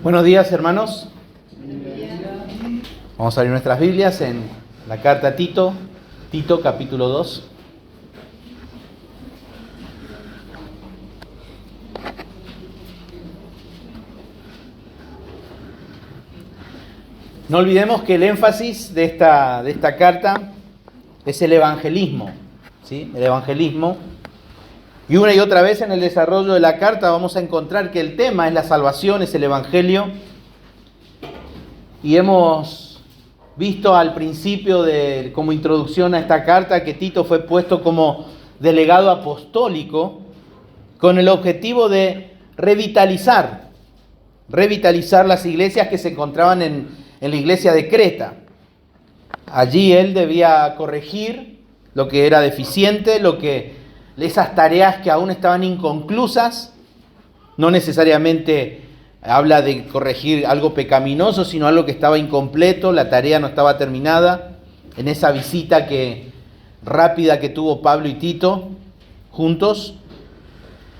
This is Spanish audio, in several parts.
Buenos días, hermanos. Vamos a abrir nuestras Biblias en la carta a Tito, Tito capítulo 2. No olvidemos que el énfasis de esta carta es el evangelismo, ¿sí? El evangelismo. Y una y otra vez en el desarrollo de la carta vamos a encontrar que el tema es la salvación, es el evangelio. Y hemos visto al principio, como introducción a esta carta, que Tito fue puesto como delegado apostólico con el objetivo de revitalizar las iglesias que se encontraban en la iglesia de Creta. Allí él debía corregir lo que era deficiente, esas tareas que aún estaban inconclusas. No necesariamente habla de corregir algo pecaminoso, sino algo que estaba incompleto, la tarea no estaba terminada. En esa visita rápida que tuvo Pablo y Tito juntos.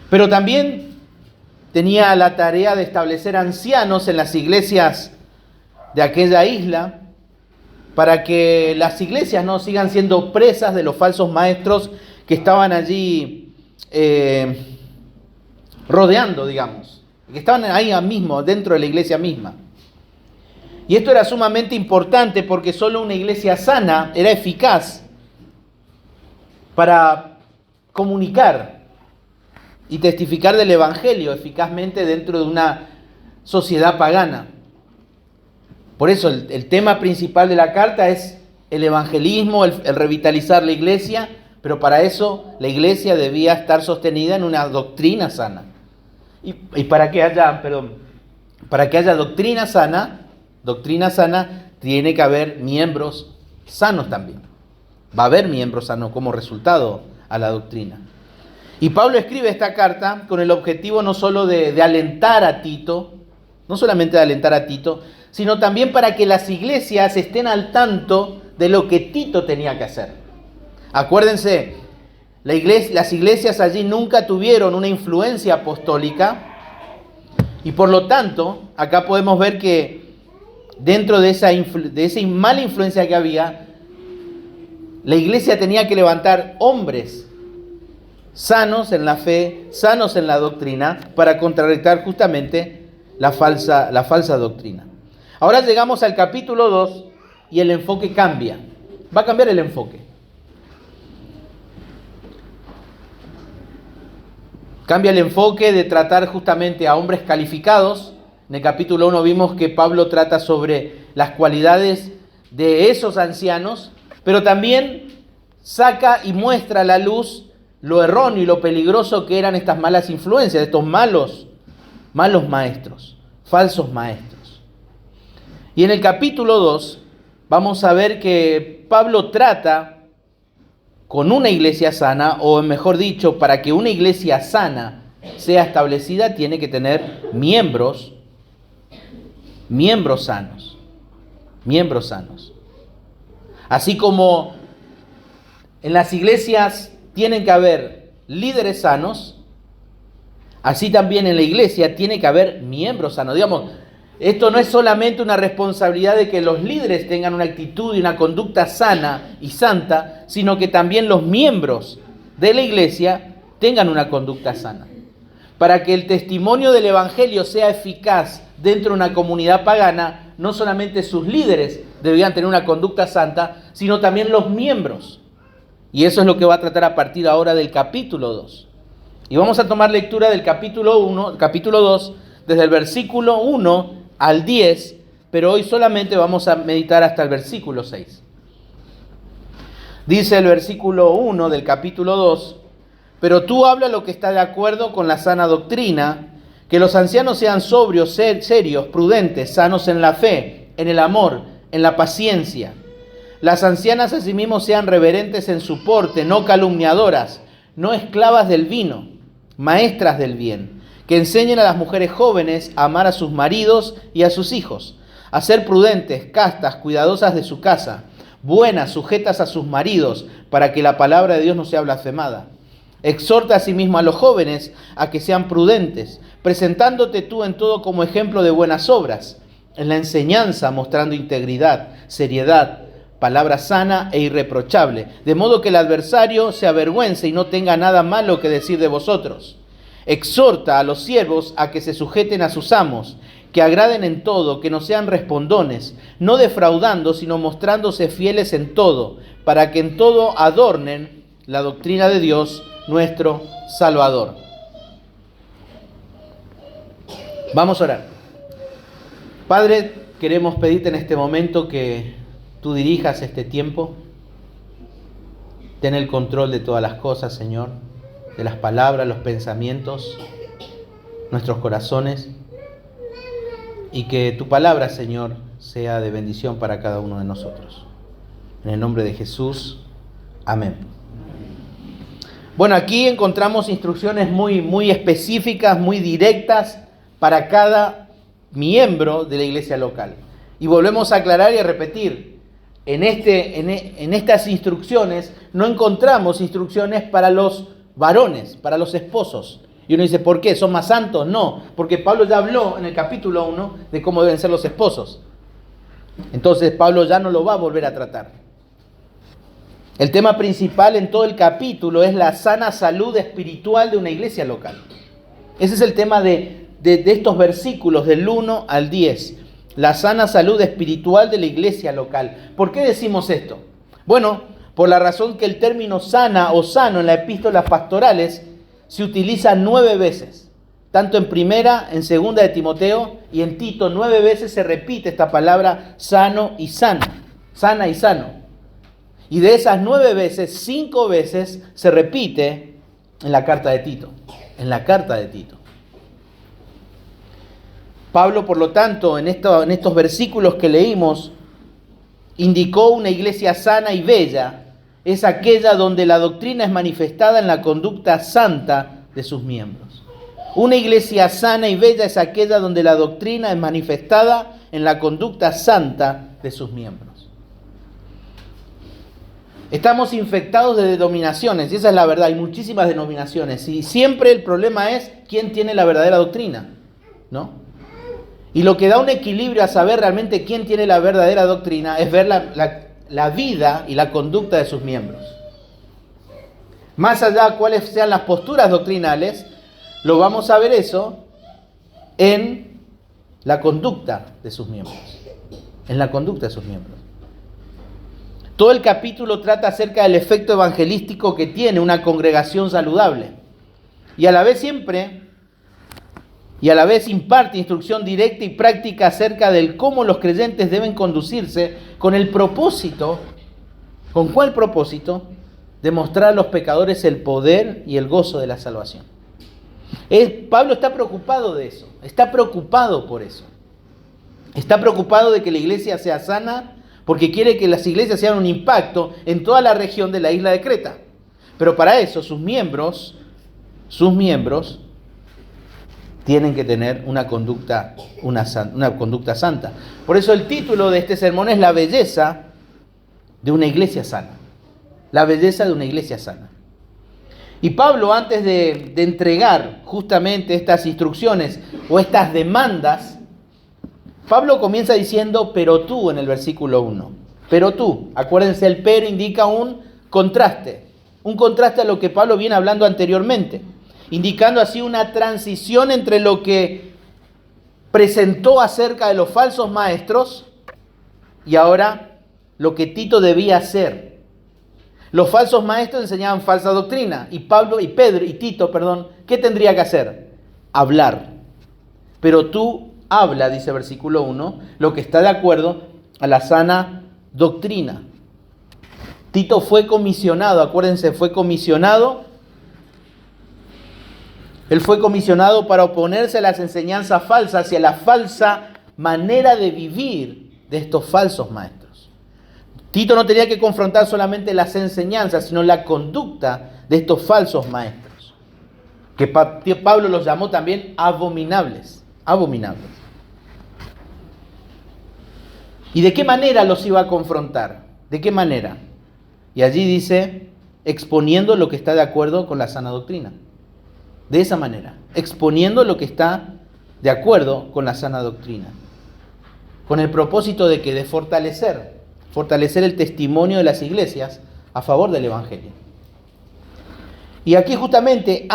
Pero también tenía la tarea de establecer ancianos en las iglesias de aquella isla, para que las iglesias no sigan siendo presas de los falsos maestros que estaban allí rodeando, digamos, que estaban ahí mismo, dentro de la iglesia misma. Y esto era sumamente importante porque solo una iglesia sana era eficaz para comunicar y testificar del evangelio eficazmente dentro de una sociedad pagana. Por eso el tema principal de la carta es el evangelismo, el revitalizar la iglesia, pero para eso la iglesia debía estar sostenida en una doctrina sana. Y para que haya doctrina sana, tiene que haber miembros sanos también. Va a haber miembros sanos como resultado a la doctrina. Y Pablo escribe esta carta con el objetivo no solo de alentar a Tito, no solamente de alentar a Tito, sino también para que las iglesias estén al tanto de lo que Tito tenía que hacer. Acuérdense, las iglesias allí nunca tuvieron una influencia apostólica y por lo tanto, acá podemos ver que dentro de esa mala influencia que había, la iglesia tenía que levantar hombres sanos en la fe, sanos en la doctrina, para contrarrestar justamente la falsa doctrina. Ahora llegamos al capítulo 2 y el enfoque cambia. Va a cambiar el enfoque. Cambia el enfoque de tratar justamente a hombres calificados. En el capítulo 1 vimos que Pablo trata sobre las cualidades de esos ancianos, pero también saca y muestra a la luz lo erróneo y lo peligroso que eran estas malas influencias, estos malos maestros, falsos maestros. Y en el capítulo 2 vamos a ver que Pablo trata con una iglesia sana, o mejor dicho, para que una iglesia sana sea establecida, tiene que tener miembros sanos. Miembros sanos. Así como en las iglesias tienen que haber líderes sanos, así también en la iglesia tiene que haber miembros sanos. Digamos, esto no es solamente una responsabilidad de que los líderes tengan una actitud y una conducta sana y santa, sino que también los miembros de la iglesia tengan una conducta sana. Para que el testimonio del evangelio sea eficaz dentro de una comunidad pagana, no solamente sus líderes debían tener una conducta santa, sino también los miembros. Y eso es lo que va a tratar a partir ahora del capítulo 2. Y vamos a tomar lectura del capítulo 2, desde el versículo 1 al 10, pero hoy solamente vamos a meditar hasta el versículo 6. Dice el versículo 1 del capítulo 2: pero tú habla lo que está de acuerdo con la sana doctrina, que los ancianos sean sobrios, serios, prudentes, sanos en la fe, en el amor, en la paciencia. Las ancianas asimismo sean reverentes en su porte, no calumniadoras, no esclavas del vino, maestras del bien, que enseñen a las mujeres jóvenes a amar a sus maridos y a sus hijos, a ser prudentes, castas, cuidadosas de su casa, buenas, sujetas a sus maridos, para que la palabra de Dios no sea blasfemada. Exhorta asimismo a los jóvenes a que sean prudentes, presentándote tú en todo como ejemplo de buenas obras, en la enseñanza mostrando integridad, seriedad, palabra sana e irreprochable, de modo que el adversario se avergüence y no tenga nada malo que decir de vosotros. Exhorta a los siervos a que se sujeten a sus amos, que agraden en todo, que no sean respondones, no defraudando, sino mostrándose fieles en todo, para que en todo adornen la doctrina de Dios, nuestro Salvador. Vamos a orar. Padre, queremos pedirte en este momento que tú dirijas este tiempo. Ten el control de todas las cosas, Señor, de las palabras, los pensamientos, nuestros corazones, y que tu palabra, Señor, sea de bendición para cada uno de nosotros. En el nombre de Jesús, amén. Bueno, aquí encontramos instrucciones muy específicas, muy directas para cada miembro de la iglesia local. Y volvemos a aclarar y a repetir, en estas instrucciones no encontramos instrucciones para los varones, para los esposos. Y uno dice, ¿por qué? ¿Son más santos? No, porque Pablo ya habló en el capítulo 1 de cómo deben ser los esposos. Entonces Pablo ya no lo va a volver a tratar. El tema principal en todo el capítulo es la sana salud espiritual de una iglesia local. Ese es el tema de estos versículos del 1 al 10. La sana salud espiritual de la iglesia local. ¿Por qué decimos esto? Bueno, por la razón que el término sana o sano en las epístolas pastorales se utiliza 9 veces. Tanto en primera, en segunda de Timoteo y en Tito, 9 veces se repite esta palabra sano y sano. Sana y sano. Y de esas 9 veces, 5 veces se repite en la carta de Tito. En la carta de Tito. Pablo, por lo tanto, en estos versículos que leímos, indicó una iglesia sana y bella. Es aquella donde la doctrina es manifestada en la conducta santa de sus miembros. Una iglesia sana y bella es aquella donde la doctrina es manifestada en la conducta santa de sus miembros. Estamos infectados de denominaciones, y esa es la verdad, hay muchísimas denominaciones, y siempre el problema es quién tiene la verdadera doctrina, ¿no? Y lo que da un equilibrio a saber realmente quién tiene la verdadera doctrina es ver la vida y la conducta de sus miembros. Más allá de cuáles sean las posturas doctrinales, lo vamos a ver eso en la conducta de sus miembros. En la conducta de sus miembros. Todo el capítulo trata acerca del efecto evangelístico que tiene una congregación saludable. Y a la vez imparte instrucción directa y práctica acerca del cómo los creyentes deben conducirse con el propósito, ¿con cuál propósito? De mostrar a los pecadores el poder y el gozo de la salvación. Pablo está preocupado de eso, está preocupado por eso. Está preocupado de que la iglesia sea sana porque quiere que las iglesias sean un impacto en toda la región de la isla de Creta. Pero para eso sus miembros tienen que tener una conducta santa. Por eso el título de este sermón es La belleza de una iglesia sana. La belleza de una iglesia sana. Y Pablo, antes de entregar justamente estas instrucciones o estas demandas, Pablo comienza diciendo, pero tú, en el versículo 1. Pero tú. Acuérdense, el pero indica un contraste a lo que Pablo viene hablando anteriormente, indicando así una transición entre lo que presentó acerca de los falsos maestros y ahora lo que Tito debía hacer. Los falsos maestros enseñaban falsa doctrina y Tito, ¿qué tendría que hacer? Hablar. Pero tú habla, dice versículo 1, lo que está de acuerdo a la sana doctrina. Tito fue comisionado, acuérdense, Él fue comisionado para oponerse a las enseñanzas falsas y a la falsa manera de vivir de estos falsos maestros. Tito no tenía que confrontar solamente las enseñanzas, sino la conducta de estos falsos maestros, que Pablo los llamó también abominables. ¿Y de qué manera los iba a confrontar? ¿De qué manera? Y allí dice, exponiendo lo que está de acuerdo con la sana doctrina. De esa manera, exponiendo lo que está de acuerdo con la sana doctrina. Con el propósito de que de fortalecer el testimonio de las iglesias a favor del Evangelio. Y aquí justamente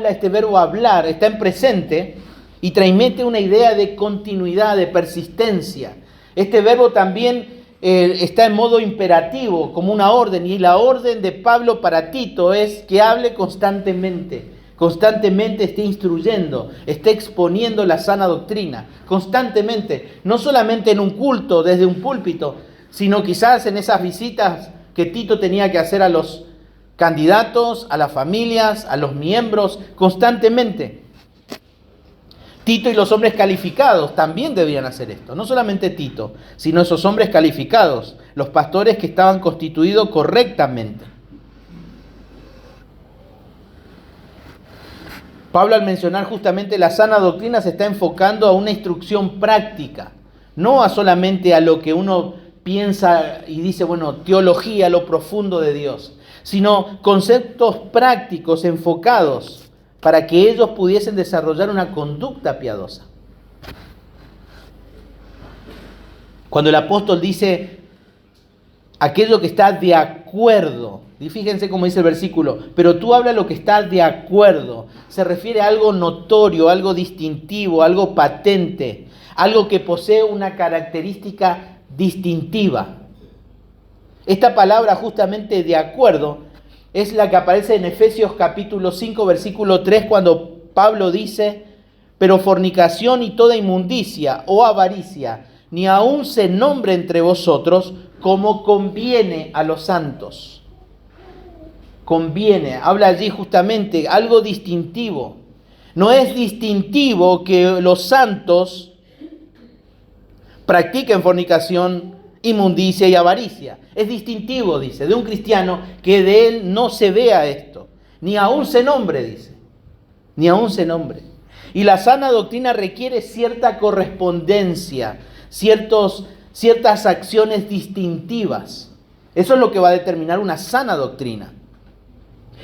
este verbo hablar, está en presente y transmite una idea de continuidad, de persistencia. Este verbo también está en modo imperativo, como una orden, y la orden de Pablo para Tito es que hable constantemente esté instruyendo, esté exponiendo la sana doctrina, constantemente, no solamente en un culto, desde un púlpito, sino quizás en esas visitas que Tito tenía que hacer a los candidatos, a las familias, a los miembros, constantemente. Tito y los hombres calificados también debían hacer esto, no solamente Tito, sino esos hombres calificados, los pastores que estaban constituidos correctamente. Pablo, al mencionar justamente la sana doctrina, se está enfocando a una instrucción práctica, no a solamente a lo que uno piensa y dice, teología, lo profundo de Dios, sino conceptos prácticos enfocados para que ellos pudiesen desarrollar una conducta piadosa. Cuando el apóstol dice aquello que está de acuerdo, y fíjense cómo dice el versículo, pero tú habla lo que está de acuerdo, se refiere a algo notorio, algo distintivo, algo patente, algo que posee una característica distintiva. Esta palabra justamente de acuerdo es la que aparece en Efesios capítulo 5, versículo 3, cuando Pablo dice, pero fornicación y toda inmundicia o avaricia, ni aun se nombre entre vosotros como conviene a los santos. Conviene, habla allí justamente algo distintivo. No es distintivo que los santos practiquen fornicación, inmundicia y avaricia. Es distintivo, dice, de un cristiano que de él no se vea esto. Ni aún se nombre, dice. Ni aún se nombre. Y la sana doctrina requiere cierta correspondencia, ciertas acciones distintivas. Eso es lo que va a determinar una sana doctrina.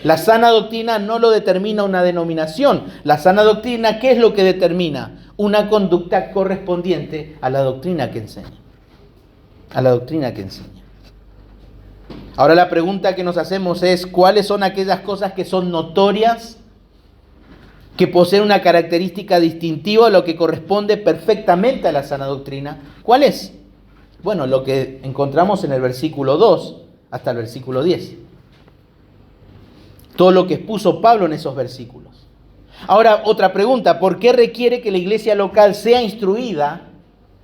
La sana doctrina no lo determina una denominación. La sana doctrina, ¿qué es lo que determina? Una conducta correspondiente a la doctrina que enseña. A la doctrina que enseña. Ahora la pregunta que nos hacemos es, ¿cuáles son aquellas cosas que son notorias, que poseen una característica distintiva, a lo que corresponde perfectamente a la sana doctrina? ¿Cuál es? Bueno, lo que encontramos en el versículo 2 hasta el versículo 10. Todo lo que expuso Pablo en esos versículos. Ahora, otra pregunta, ¿por qué requiere que la iglesia local sea instruida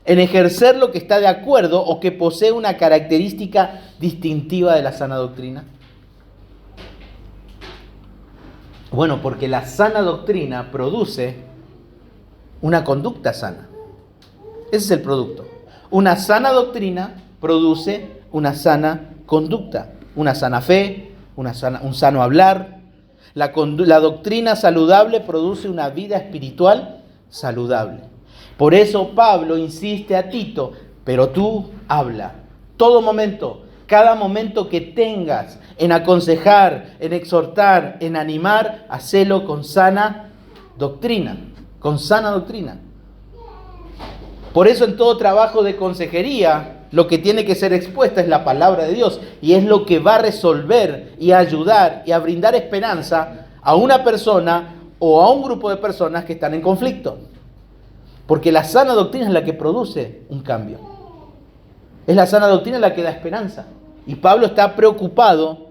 en ejercer lo que está de acuerdo o que posee una característica distintiva de la sana doctrina? Bueno, porque la sana doctrina produce una conducta sana. Ese es el producto. Una sana doctrina produce una sana conducta, una sana fe, un sano hablar. La doctrina saludable produce una vida espiritual saludable. Por eso Pablo insiste a Tito, pero tú habla. Todo momento, cada momento que tengas en aconsejar, en exhortar, en animar, hacelo con sana doctrina. Con sana doctrina. Por eso en todo trabajo de consejería, lo que tiene que ser expuesta es la palabra de Dios. Y es lo que va a resolver y a ayudar y a brindar esperanza a una persona o a un grupo de personas que están en conflicto. Porque la sana doctrina es la que produce un cambio. Es la sana doctrina la que da esperanza. Y Pablo está preocupado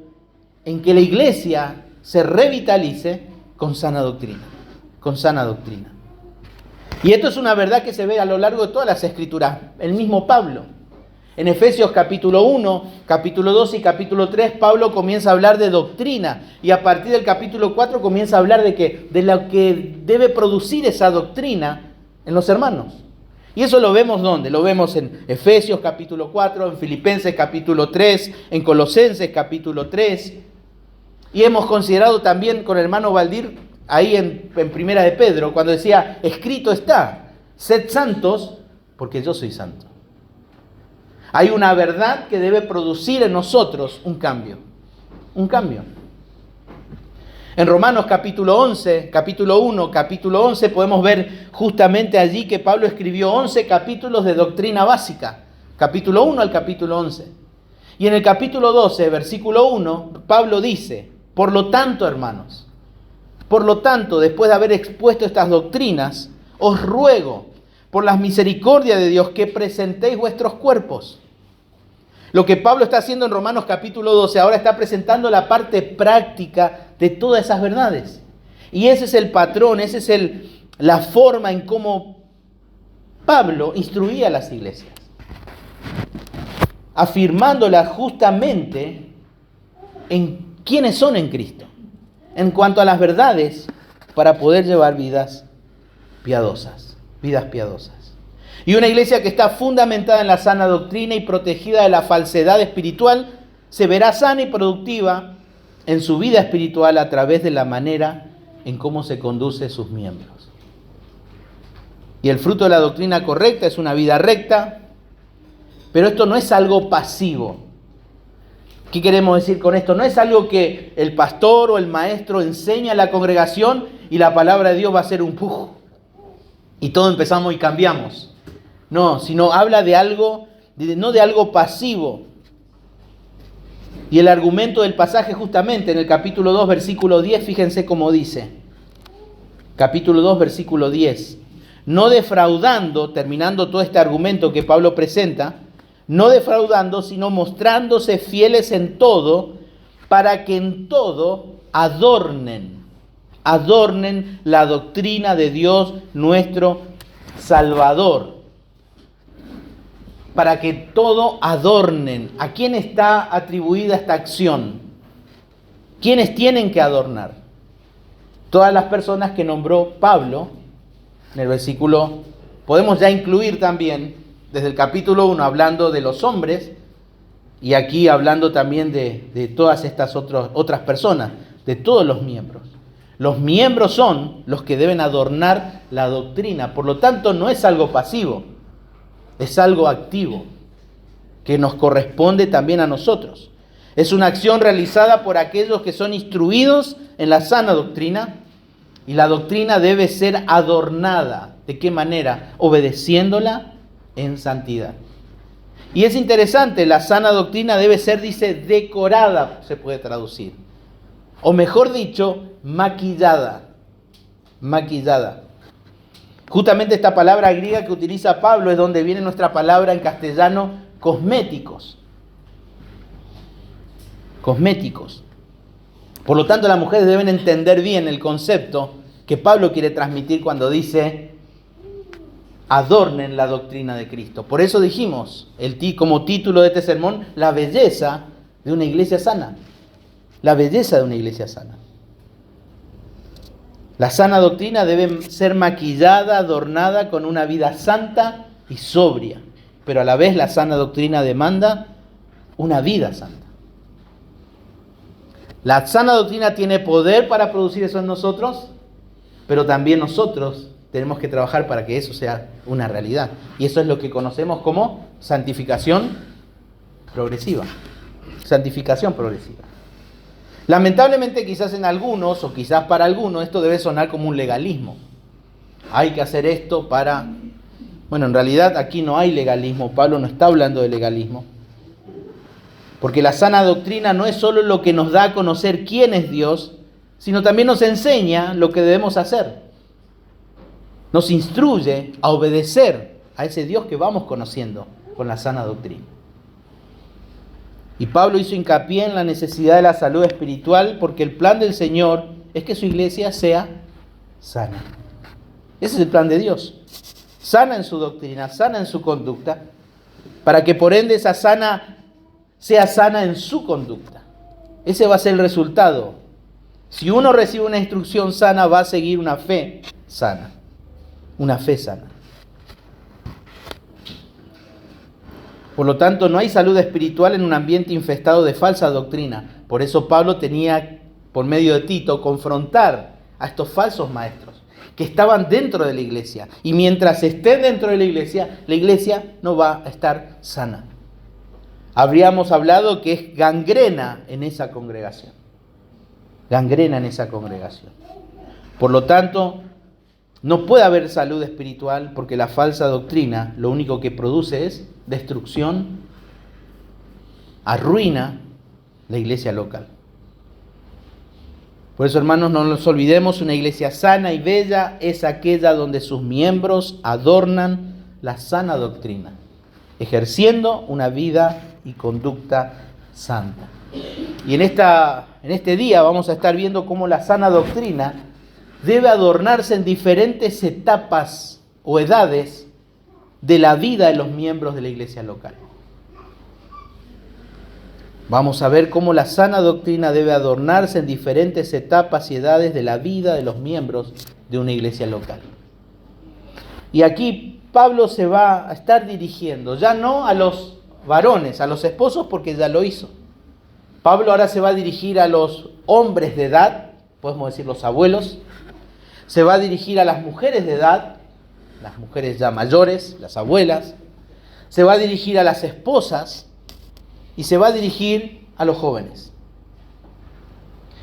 en que la iglesia se revitalice con sana doctrina. Con sana doctrina. Y esto es una verdad que se ve a lo largo de todas las escrituras. El mismo Pablo. En Efesios capítulo 1, capítulo 2 y capítulo 3, Pablo comienza a hablar de doctrina. Y a partir del capítulo 4 comienza a hablar de lo que debe producir esa doctrina en los hermanos. Y eso lo vemos ¿dónde? Lo vemos en Efesios capítulo 4, en Filipenses capítulo 3, en Colosenses capítulo 3. Y hemos considerado también con el hermano Valdir, ahí en Primera de Pedro, cuando decía, escrito está, sed santos, porque yo soy santo. Hay una verdad que debe producir en nosotros un cambio. un cambio. En Romanos capítulo 11, capítulo 1, capítulo 11, podemos ver justamente allí que Pablo escribió 11 capítulos de doctrina básica, capítulo 1 al capítulo 11. Y en el capítulo 12, versículo 1, Pablo dice, por lo tanto, hermanos, por lo tanto, después de haber expuesto estas doctrinas, os ruego, por las misericordias de Dios, que presentéis vuestros cuerpos. Lo que Pablo está haciendo en Romanos capítulo 12, ahora está presentando la parte práctica de todas esas verdades. Y ese es el patrón, esa es la forma en cómo Pablo instruía a las iglesias, afirmándolas justamente en quiénes son en Cristo, en cuanto a las verdades para poder llevar vidas piadosas. Y una iglesia que está fundamentada en la sana doctrina y protegida de la falsedad espiritual se verá sana y productiva en su vida espiritual a través de la manera en cómo se conduce sus miembros. Y el fruto de la doctrina correcta es una vida recta, pero esto no es algo pasivo. ¿Qué queremos decir con esto? No es algo que el pastor o el maestro enseña a la congregación y la palabra de Dios va a ser un puj y todo empezamos y cambiamos. No, sino habla de algo, no de algo pasivo. Y el argumento del pasaje justamente en el capítulo 2, versículo 10, fíjense cómo dice. Capítulo 2, versículo 10. No defraudando, terminando todo este argumento que Pablo presenta, no defraudando, sino mostrándose fieles en todo, para que en todo adornen la doctrina de Dios nuestro Salvador. Para que todo adornen. ¿A quién está atribuida esta acción? ¿Quiénes tienen que adornar? Todas las personas que nombró Pablo en el versículo. Podemos ya incluir también desde el capítulo 1 hablando de los hombres y aquí hablando también de todas estas otras personas, de todos los miembros. Los miembros son los que deben adornar la doctrina. Por lo tanto, no es algo pasivo. Es algo activo que nos corresponde también a nosotros. Es una acción realizada por aquellos que son instruidos en la sana doctrina y la doctrina debe ser adornada. ¿De qué manera? Obedeciéndola en santidad. Y es interesante, la sana doctrina debe ser, dice, decorada, se puede traducir. O mejor dicho, maquillada. Justamente esta palabra griega que utiliza Pablo es donde viene nuestra palabra en castellano cosméticos. Por lo tanto, las mujeres deben entender bien el concepto que Pablo quiere transmitir cuando dice adornen la doctrina de Cristo. Por eso dijimos como título de este sermón, la belleza de una iglesia sana. La belleza de una iglesia sana. La sana doctrina debe ser maquillada, adornada con una vida santa y sobria. Pero a la vez la sana doctrina demanda una vida santa. La sana doctrina tiene poder para producir eso en nosotros, pero también nosotros tenemos que trabajar para que eso sea una realidad. Y eso es lo que conocemos como santificación progresiva. Santificación progresiva. Lamentablemente quizás en algunos, o quizás para algunos, esto debe sonar como un legalismo. Hay que hacer esto para... Bueno, en realidad aquí no hay legalismo. Pablo no está hablando de legalismo. Porque la sana doctrina no es solo lo que nos da a conocer quién es Dios, sino también nos enseña lo que debemos hacer. Nos instruye a obedecer a ese Dios que vamos conociendo con la sana doctrina. Y Pablo hizo hincapié en la necesidad de la salud espiritual porque el plan del Señor es que su iglesia sea sana. Ese es el plan de Dios. Sana en su doctrina, sana en su conducta, para que por ende esa sea sana en su conducta. Ese va a ser el resultado. Si uno recibe una instrucción sana, va a seguir una fe sana. Una fe sana. Por lo tanto, no hay salud espiritual en un ambiente infestado de falsa doctrina. Por eso Pablo tenía, por medio de Tito, confrontar a estos falsos maestros que estaban dentro de la iglesia. Y mientras estén dentro de la iglesia no va a estar sana. habríamos hablado que es gangrena en esa congregación. Gangrena en esa congregación. Por lo tanto, no puede haber salud espiritual porque la falsa doctrina lo único que produce es destrucción, arruina la iglesia local. Por eso, hermanos, no nos olvidemos, una iglesia sana y bella es aquella donde sus miembros adornan la sana doctrina, ejerciendo una vida y conducta santa. Y en este día vamos a estar viendo cómo la sana doctrina debe adornarse en diferentes etapas o edades de la vida de los miembros de la iglesia local. Vamos a ver cómo la sana doctrina debe adornarse en diferentes etapas y edades de la vida de los miembros de una iglesia local. Y aquí Pablo se va a estar dirigiendo, ya no a los varones, a los esposos, porque ya lo hizo. Pablo ahora se va a dirigir a los hombres de edad, podemos decir los abuelos. Se va a dirigir a las mujeres de edad, las mujeres ya mayores, las abuelas. Se va a dirigir a las esposas y se va a dirigir a los jóvenes.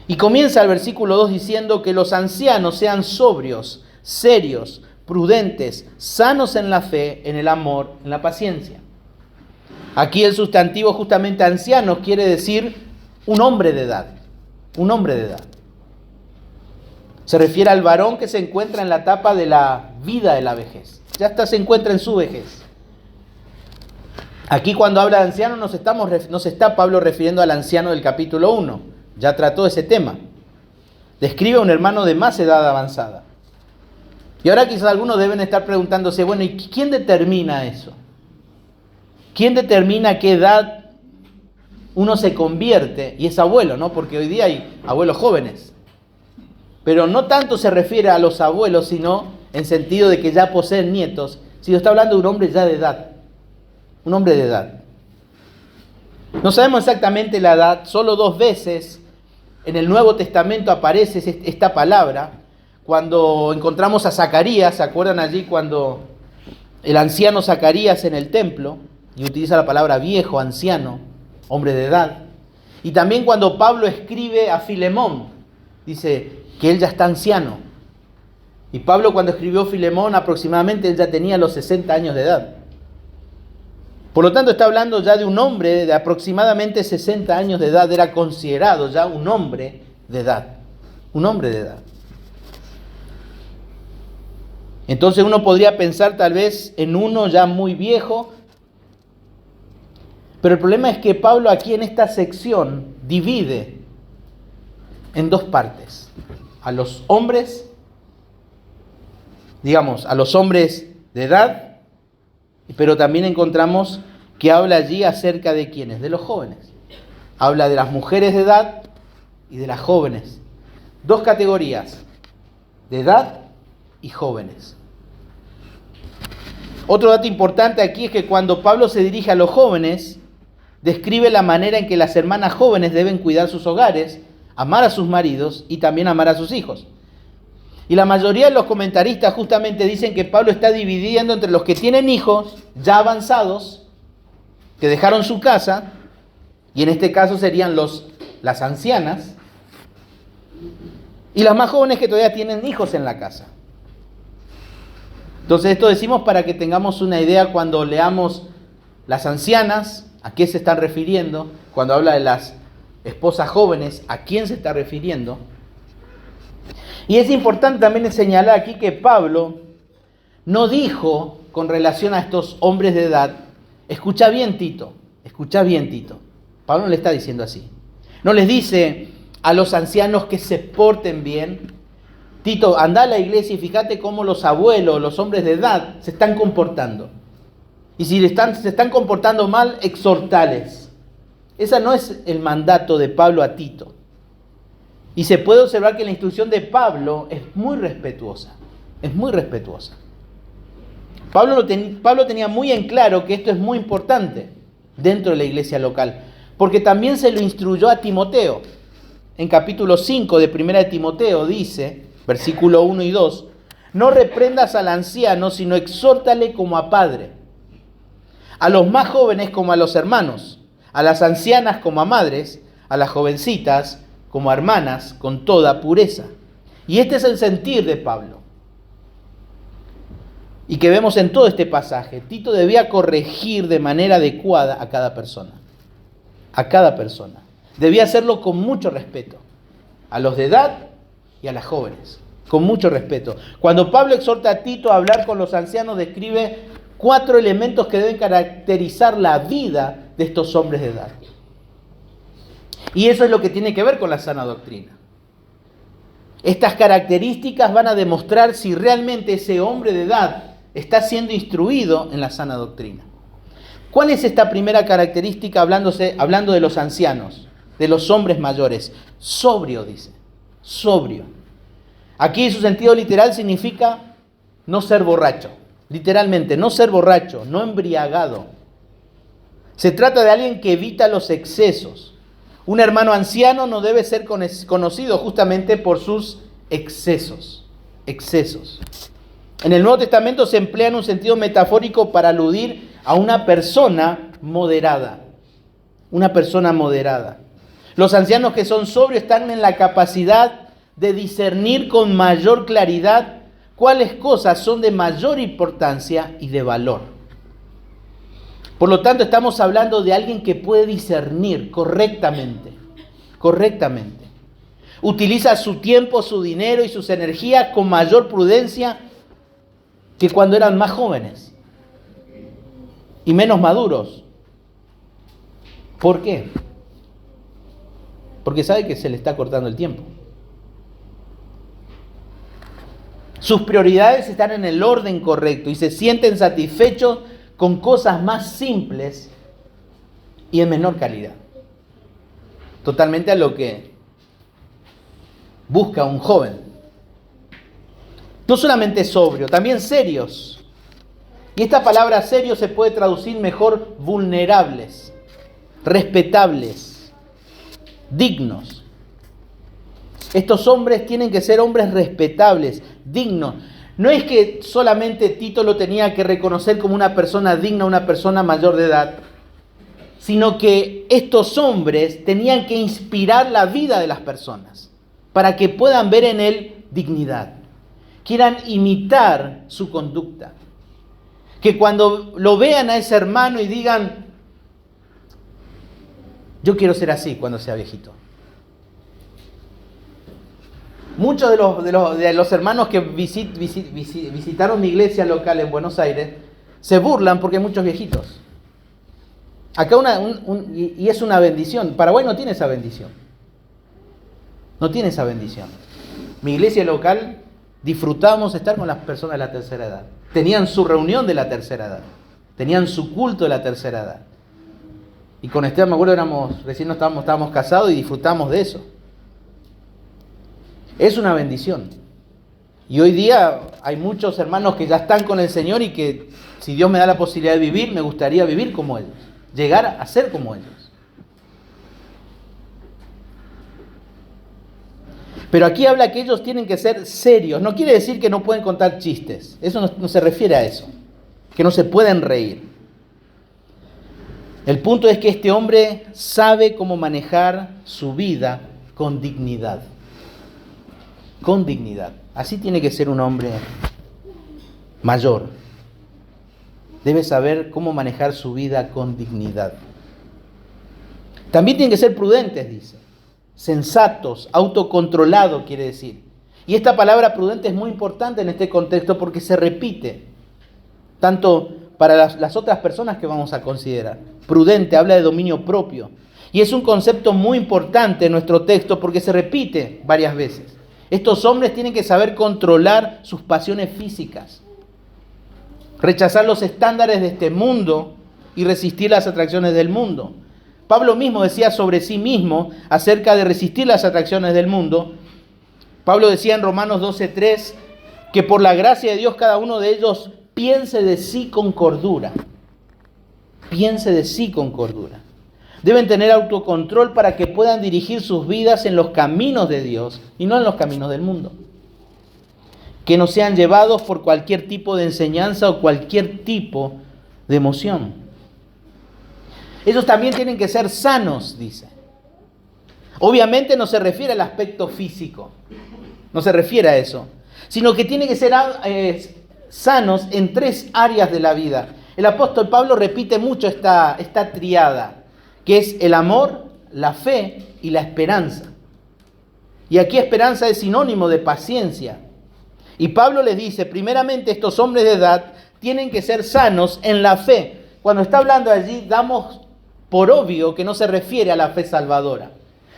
Y comienza el versículo 2 diciendo que los ancianos sean sobrios, serios, prudentes, sanos en la fe, en el amor, en la paciencia. Aquí el sustantivo justamente anciano quiere decir un hombre de edad. Un hombre de edad. Se refiere al varón que se encuentra en la etapa de la vida de la vejez. Ya se encuentra en su vejez. Aquí cuando habla de anciano no se está Pablo refiriendo al anciano del capítulo 1. Ya trató ese tema. Describe a un hermano de más edad avanzada. Y ahora quizás algunos deben estar preguntándose, bueno, ¿y quién determina eso? ¿Quién determina qué edad uno se convierte? Y es abuelo, ¿no? Porque hoy día hay abuelos jóvenes. Pero no tanto se refiere a los abuelos, sino en sentido de que ya poseen nietos, sino está hablando de un hombre ya de edad. Un hombre de edad. No sabemos exactamente la edad, solo 2 veces en el Nuevo Testamento aparece esta palabra. Cuando encontramos a Zacarías, ¿se acuerdan allí cuando el anciano Zacarías en el templo? Y utiliza la palabra viejo, anciano, hombre de edad. Y también cuando Pablo escribe a Filemón, dice que él ya está anciano. Y Pablo cuando escribió Filemón aproximadamente él ya tenía los 60 años de edad. Por lo tanto está hablando ya de un hombre de aproximadamente 60 años de edad. Era considerado ya un hombre de edad. Un hombre de edad. Entonces uno podría pensar tal vez en uno ya muy viejo. Pero el problema es que Pablo aquí en esta sección divide en 2 partes. A los hombres, digamos, a los hombres de edad, pero también encontramos que habla allí acerca de quiénes, de los jóvenes. Habla de las mujeres de edad y de las jóvenes. 2 categorías, de edad y jóvenes. Otro dato importante aquí es que cuando Pablo se dirige a los jóvenes, describe la manera en que las hermanas jóvenes deben cuidar sus hogares, amar a sus maridos y también amar a sus hijos. Y la mayoría de los comentaristas justamente dicen que Pablo está dividiendo entre los que tienen hijos ya avanzados, que dejaron su casa, y en este caso serían las ancianas, y las más jóvenes que todavía tienen hijos en la casa. Entonces esto decimos para que tengamos una idea cuando leamos las ancianas, a qué se están refiriendo, cuando habla de las esposas jóvenes, a quién se está refiriendo. Y es importante también señalar aquí que Pablo no dijo con relación a estos hombres de edad, escucha bien Tito. Pablo no le está diciendo así. No les dice a los ancianos que se porten bien. Tito, anda a la iglesia y fíjate cómo los abuelos, los hombres de edad se están comportando. Y si se están comportando mal, exhortales. Ese no es el mandato de Pablo a Tito. Y se puede observar que la instrucción de Pablo es muy respetuosa. Es muy respetuosa. Pablo tenía muy en claro que esto es muy importante dentro de la iglesia local. Porque también se lo instruyó a Timoteo. En capítulo 5 de 1 de Timoteo dice, versículo 1 y 2, no reprendas al anciano, sino exhórtale como a padre. A los más jóvenes como a los hermanos. a las ancianas como a madres, a las jovencitas como a hermanas, con toda pureza. Y este es el sentir de Pablo. Y que vemos en todo este pasaje. Tito debía corregir de manera adecuada a cada persona. A cada persona. Debía hacerlo con mucho respeto. A los de edad y a las jóvenes. Con mucho respeto. Cuando Pablo exhorta a Tito a hablar con los ancianos, describe 4 elementos que deben caracterizar la vida de estos hombres de edad. Y eso es lo que tiene que ver con la sana doctrina. Estas características van a demostrar si realmente ese hombre de edad está siendo instruido en la sana doctrina. ¿Cuál es esta primera característica hablando de los ancianos, de los hombres mayores? Sobrio, dice. Sobrio. Aquí en su sentido literal significa no ser borracho. Literalmente, no ser borracho, no embriagado. Se trata de alguien que evita los excesos. Un hermano anciano no debe ser conocido justamente por sus excesos. Excesos. En el Nuevo Testamento se emplea en un sentido metafórico para aludir a una persona moderada. Una persona moderada. Los ancianos que son sobrios están en la capacidad de discernir con mayor claridad cuáles cosas son de mayor importancia y de valor. Por lo tanto, estamos hablando de alguien que puede discernir correctamente. Correctamente. Utiliza su tiempo, su dinero y sus energías con mayor prudencia que cuando eran más jóvenes y menos maduros. ¿Por qué? Porque sabe que se le está cortando el tiempo. Sus prioridades están en el orden correcto y se sienten satisfechos con cosas más simples y en menor calidad. Totalmente a lo que busca un joven. No solamente sobrio, también serios. Y esta palabra serio se puede traducir mejor vulnerables, respetables, dignos. Estos hombres tienen que ser hombres respetables, dignos. No es que solamente Tito lo tenía que reconocer como una persona digna, una persona mayor de edad, sino que estos hombres tenían que inspirar la vida de las personas para que puedan ver en él dignidad, quieran imitar su conducta. Que cuando lo vean a ese hermano y digan, yo quiero ser así cuando sea viejito. Muchos de los hermanos que visitaron mi iglesia local en Buenos Aires se burlan porque hay muchos viejitos. Acá y es una bendición. Paraguay no tiene esa bendición. No tiene esa bendición. Mi iglesia local disfrutábamos estar con las personas de la tercera edad. Tenían su reunión de la tercera edad. Tenían su culto de la tercera edad. Y con Esteban, me acuerdo, recién estábamos casados y disfrutamos de eso. Es una bendición. Y hoy día hay muchos hermanos que ya están con el Señor y que si Dios me da la posibilidad de vivir, me gustaría vivir como ellos. Llegar a ser como ellos. Pero aquí habla que ellos tienen que ser serios. No quiere decir que no pueden contar chistes. Eso no se refiere a eso. Que no se pueden reír. El punto es que este hombre sabe cómo manejar su vida con dignidad. Con dignidad. Así tiene que ser un hombre mayor. Debe saber cómo manejar su vida con dignidad. También tienen que ser prudentes, dice. Sensatos, autocontrolados, quiere decir. Y esta palabra prudente es muy importante en este contexto porque se repite. Tanto para las otras personas que vamos a considerar. Prudente, habla de dominio propio. Y es un concepto muy importante en nuestro texto porque se repite varias veces. Estos hombres tienen que saber controlar sus pasiones físicas, rechazar los estándares de este mundo y resistir las atracciones del mundo. Pablo mismo decía sobre sí mismo acerca de resistir las atracciones del mundo. Pablo decía en Romanos 12:3 que por la gracia de Dios cada uno de ellos piense de sí con cordura. Piense de sí con cordura. Deben tener autocontrol para que puedan dirigir sus vidas en los caminos de Dios y no en los caminos del mundo. Que no sean llevados por cualquier tipo de enseñanza o cualquier tipo de emoción. Ellos también tienen que ser sanos, dice. Obviamente no se refiere al aspecto físico, no se refiere a eso, sino que tienen que ser sanos en 3 áreas de la vida. El apóstol Pablo repite mucho esta triada, que es el amor, la fe y la esperanza. Y aquí esperanza es sinónimo de paciencia. Y Pablo les dice, primeramente estos hombres de edad tienen que ser sanos en la fe. Cuando está hablando allí, damos por obvio que no se refiere a la fe salvadora,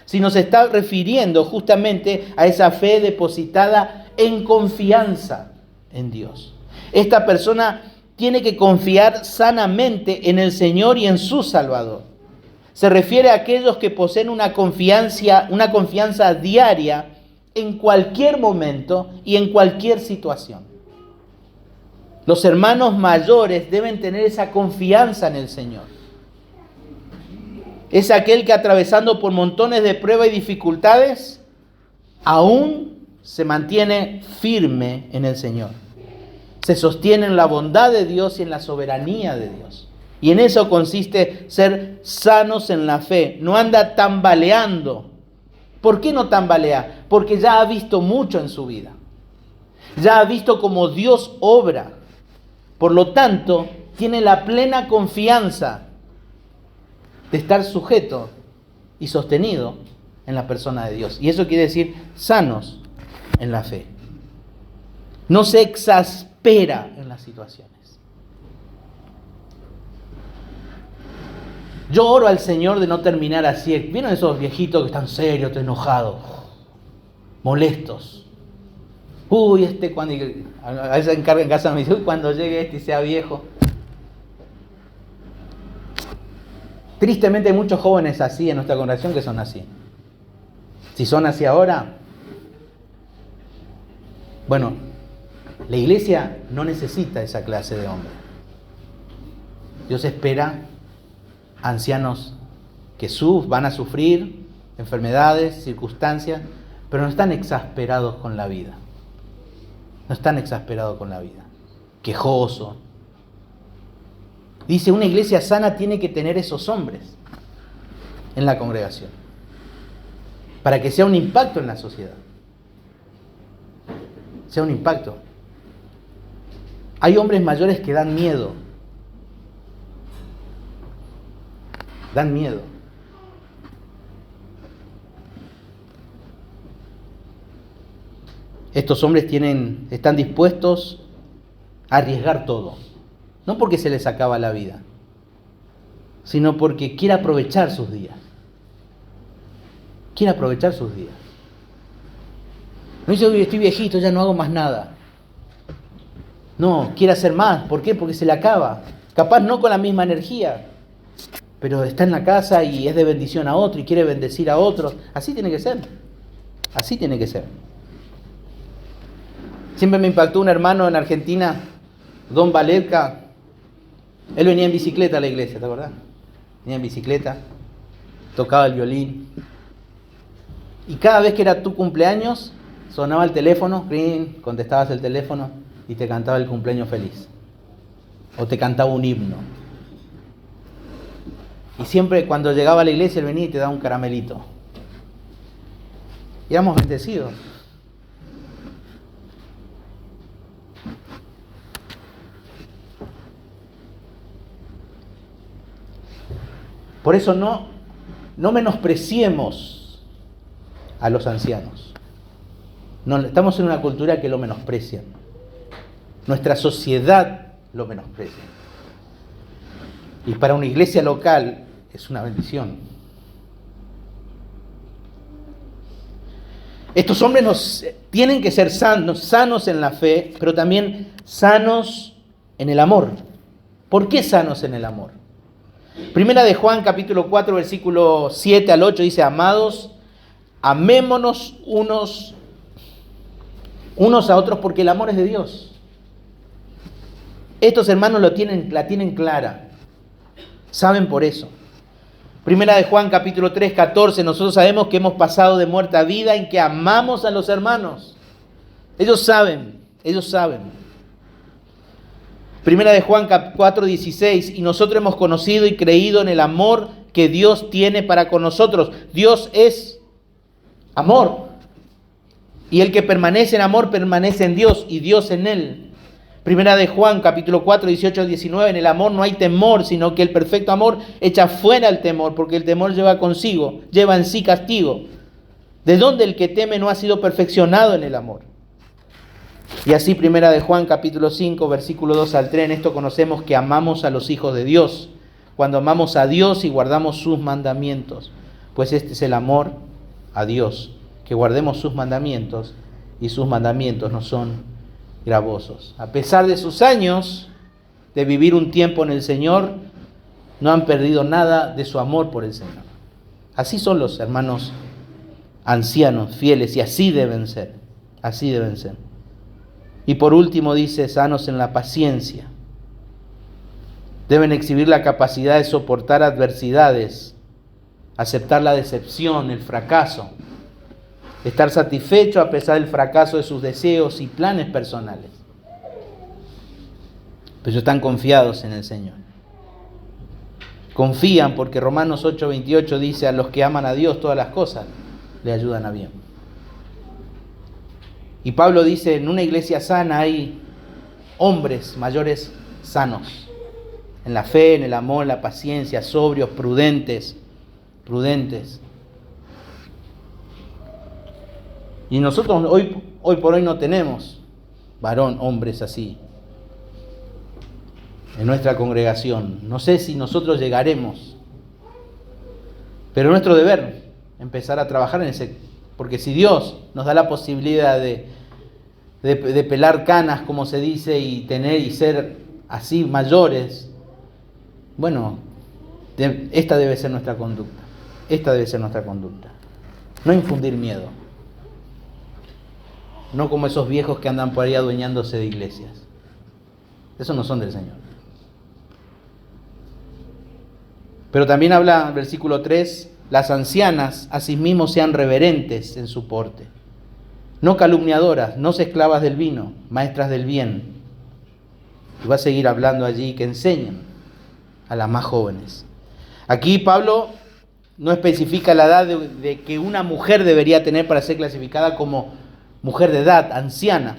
sino se está refiriendo justamente a esa fe depositada en confianza en Dios. Esta persona tiene que confiar sanamente en el Señor y en su Salvador. Se refiere a aquellos que poseen una confianza diaria en cualquier momento y en cualquier situación. Los hermanos mayores deben tener esa confianza en el Señor. Es aquel que atravesando por montones de pruebas y dificultades, aún se mantiene firme en el Señor. Se sostiene en la bondad de Dios y en la soberanía de Dios. Y en eso consiste ser sanos en la fe. No anda tambaleando. ¿Por qué no tambalea? Porque ya ha visto mucho en su vida. Ya ha visto cómo Dios obra. Por lo tanto, tiene la plena confianza de estar sujeto y sostenido en la persona de Dios. Y eso quiere decir sanos en la fe. No se exaspera en las situaciones. Yo oro al Señor de no terminar así. ¿Vieron esos viejitos que están serios, enojados, molestos? Cuando a veces encarga en casa me dice, cuando llegue y sea viejo. Tristemente hay muchos jóvenes así en nuestra congregación que son así. Si son así ahora, bueno, la iglesia no necesita esa clase de hombre. Dios espera ancianos que van a sufrir enfermedades, circunstancias, pero no están exasperados con la vida. No están exasperados con la vida. Quejosos. Dice, una iglesia sana tiene que tener esos hombres en la congregación, para que sea un impacto en la sociedad. Sea un impacto. Hay hombres mayores que dan miedo. Dan miedo. Estos hombres están dispuestos a arriesgar todo. No porque se les acaba la vida, sino porque quiere aprovechar sus días. Quiere aprovechar sus días. No dice, estoy viejito, ya no hago más nada. No, quiere hacer más. ¿Por qué? Porque se le acaba. Capaz no con la misma energía, pero está en la casa y es de bendición a otro y quiere bendecir a otros. Así tiene que ser. Así tiene que ser. Siempre me impactó un hermano en Argentina, Don Valerca. Él venía en bicicleta a la iglesia, ¿te acordás? Venía en bicicleta, tocaba el violín. Y cada vez que era tu cumpleaños, sonaba el teléfono, contestabas el teléfono y te cantaba el cumpleaños feliz. O te cantaba un himno. Y siempre cuando llegaba a la iglesia, él venía y te daba un caramelito. Y éramos bendecidos. Por eso no menospreciemos a los ancianos. No, estamos en una cultura que lo menosprecia. Nuestra sociedad lo menosprecia. Y para una iglesia local es una bendición. Estos hombres tienen que ser sanos en la fe, pero también sanos en el amor. ¿Por qué sanos en el amor? Primera de Juan, capítulo 4, versículo 7 al 8, dice, amados, amémonos unos a otros porque el amor es de Dios. Estos hermanos la tienen clara. Saben por eso. Primera de Juan, capítulo 3, 14, nosotros sabemos que hemos pasado de muerte a vida en que amamos a los hermanos. Ellos saben. Primera de Juan 4:16, y nosotros hemos conocido y creído en el amor que Dios tiene para con nosotros. Dios es amor. Y el que permanece en amor permanece en Dios y Dios en él. Primera de Juan, capítulo 4, 18 al 19, en el amor no hay temor, sino que el perfecto amor echa fuera el temor, porque el temor lleva en sí castigo. ¿De dónde el que teme no ha sido perfeccionado en el amor? Y así Primera de Juan, capítulo 5, versículo 2 al 3, en esto conocemos que amamos a los hijos de Dios, cuando amamos a Dios y guardamos sus mandamientos, pues este es el amor a Dios, que guardemos sus mandamientos, y sus mandamientos no son gravosos. A pesar de sus años de vivir un tiempo en el Señor, no han perdido nada de su amor por el Señor. Así son los hermanos ancianos, fieles, y así deben ser. Así deben ser. Y por último dice, sanos en la paciencia. Deben exhibir la capacidad de soportar adversidades, aceptar la decepción, el fracaso, estar satisfecho a pesar del fracaso de sus deseos y planes personales. Pero están confiados en el Señor. Confían porque Romanos 8:28 dice, a los que aman a Dios todas las cosas le ayudan a bien. Y Pablo dice, en una iglesia sana hay hombres mayores sanos, en la fe, en el amor, en la paciencia, sobrios, prudentes. Y nosotros hoy por hoy no tenemos hombres así en nuestra congregación. No sé si nosotros llegaremos, pero es nuestro deber empezar a trabajar en ese, porque si Dios nos da la posibilidad de pelar canas, como se dice, y ser así mayores, bueno, esta debe ser nuestra conducta. Esta debe ser nuestra conducta. No infundir miedo. No como esos viejos que andan por ahí adueñándose de iglesias. Esos no son del Señor. Pero también habla, versículo 3, las ancianas asimismo sean reverentes en su porte, no calumniadoras, no esclavas del vino, maestras del bien. Y va a seguir hablando allí que enseñan a las más jóvenes. Aquí Pablo no especifica la edad de que una mujer debería tener para ser clasificada como mujer de edad, anciana.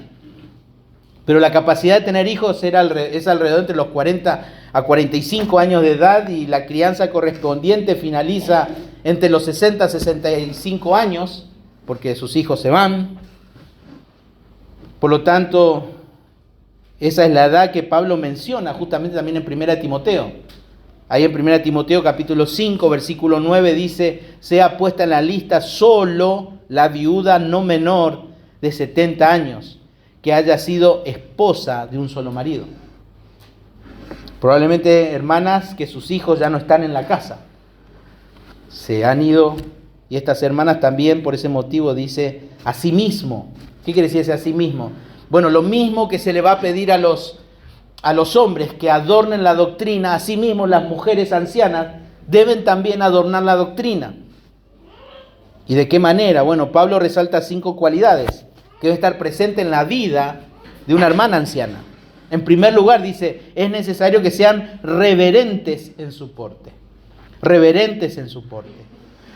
Pero la capacidad de tener hijos es alrededor entre los 40 a 45 años de edad, y la crianza correspondiente finaliza entre los 60 a 65 años, porque sus hijos se van. Por lo tanto, esa es la edad que Pablo menciona justamente también en 1 Timoteo. Ahí en 1 Timoteo capítulo 5, versículo 9 dice, sea puesta en la lista solo la viuda no menor de 70 años, que haya sido esposa de un solo marido. Probablemente hermanas que sus hijos ya no están en la casa, se han ido, y estas hermanas también por ese motivo dice asimismo. ¿Qué quiere decir ese asimismo? Bueno, lo mismo que se le va a pedir a los hombres que adornen la doctrina, asimismo las mujeres ancianas deben también adornar la doctrina. ¿Y de qué manera? Bueno, Pablo resalta 5 cualidades que debe estar presente en la vida de una hermana anciana. En primer lugar, dice, es necesario que sean reverentes en su porte. Reverentes en su porte.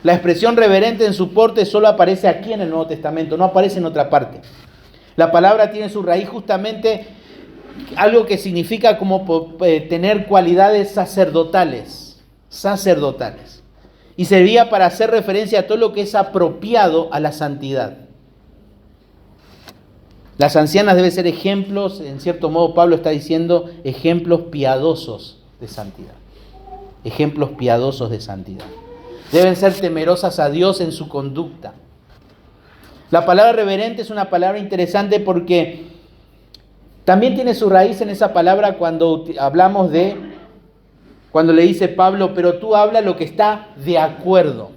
La expresión reverente en su porte solo aparece aquí en el Nuevo Testamento, no aparece en otra parte. La palabra tiene su raíz justamente algo que significa como tener cualidades sacerdotales. Y servía para hacer referencia a todo lo que es apropiado a la santidad. Las ancianas deben ser ejemplos, en cierto modo Pablo está diciendo, ejemplos piadosos de santidad. Ejemplos piadosos de santidad. Deben ser temerosas a Dios en su conducta. La palabra reverente es una palabra interesante porque también tiene su raíz en esa palabra cuando le dice Pablo, pero tú habla lo que está de acuerdo.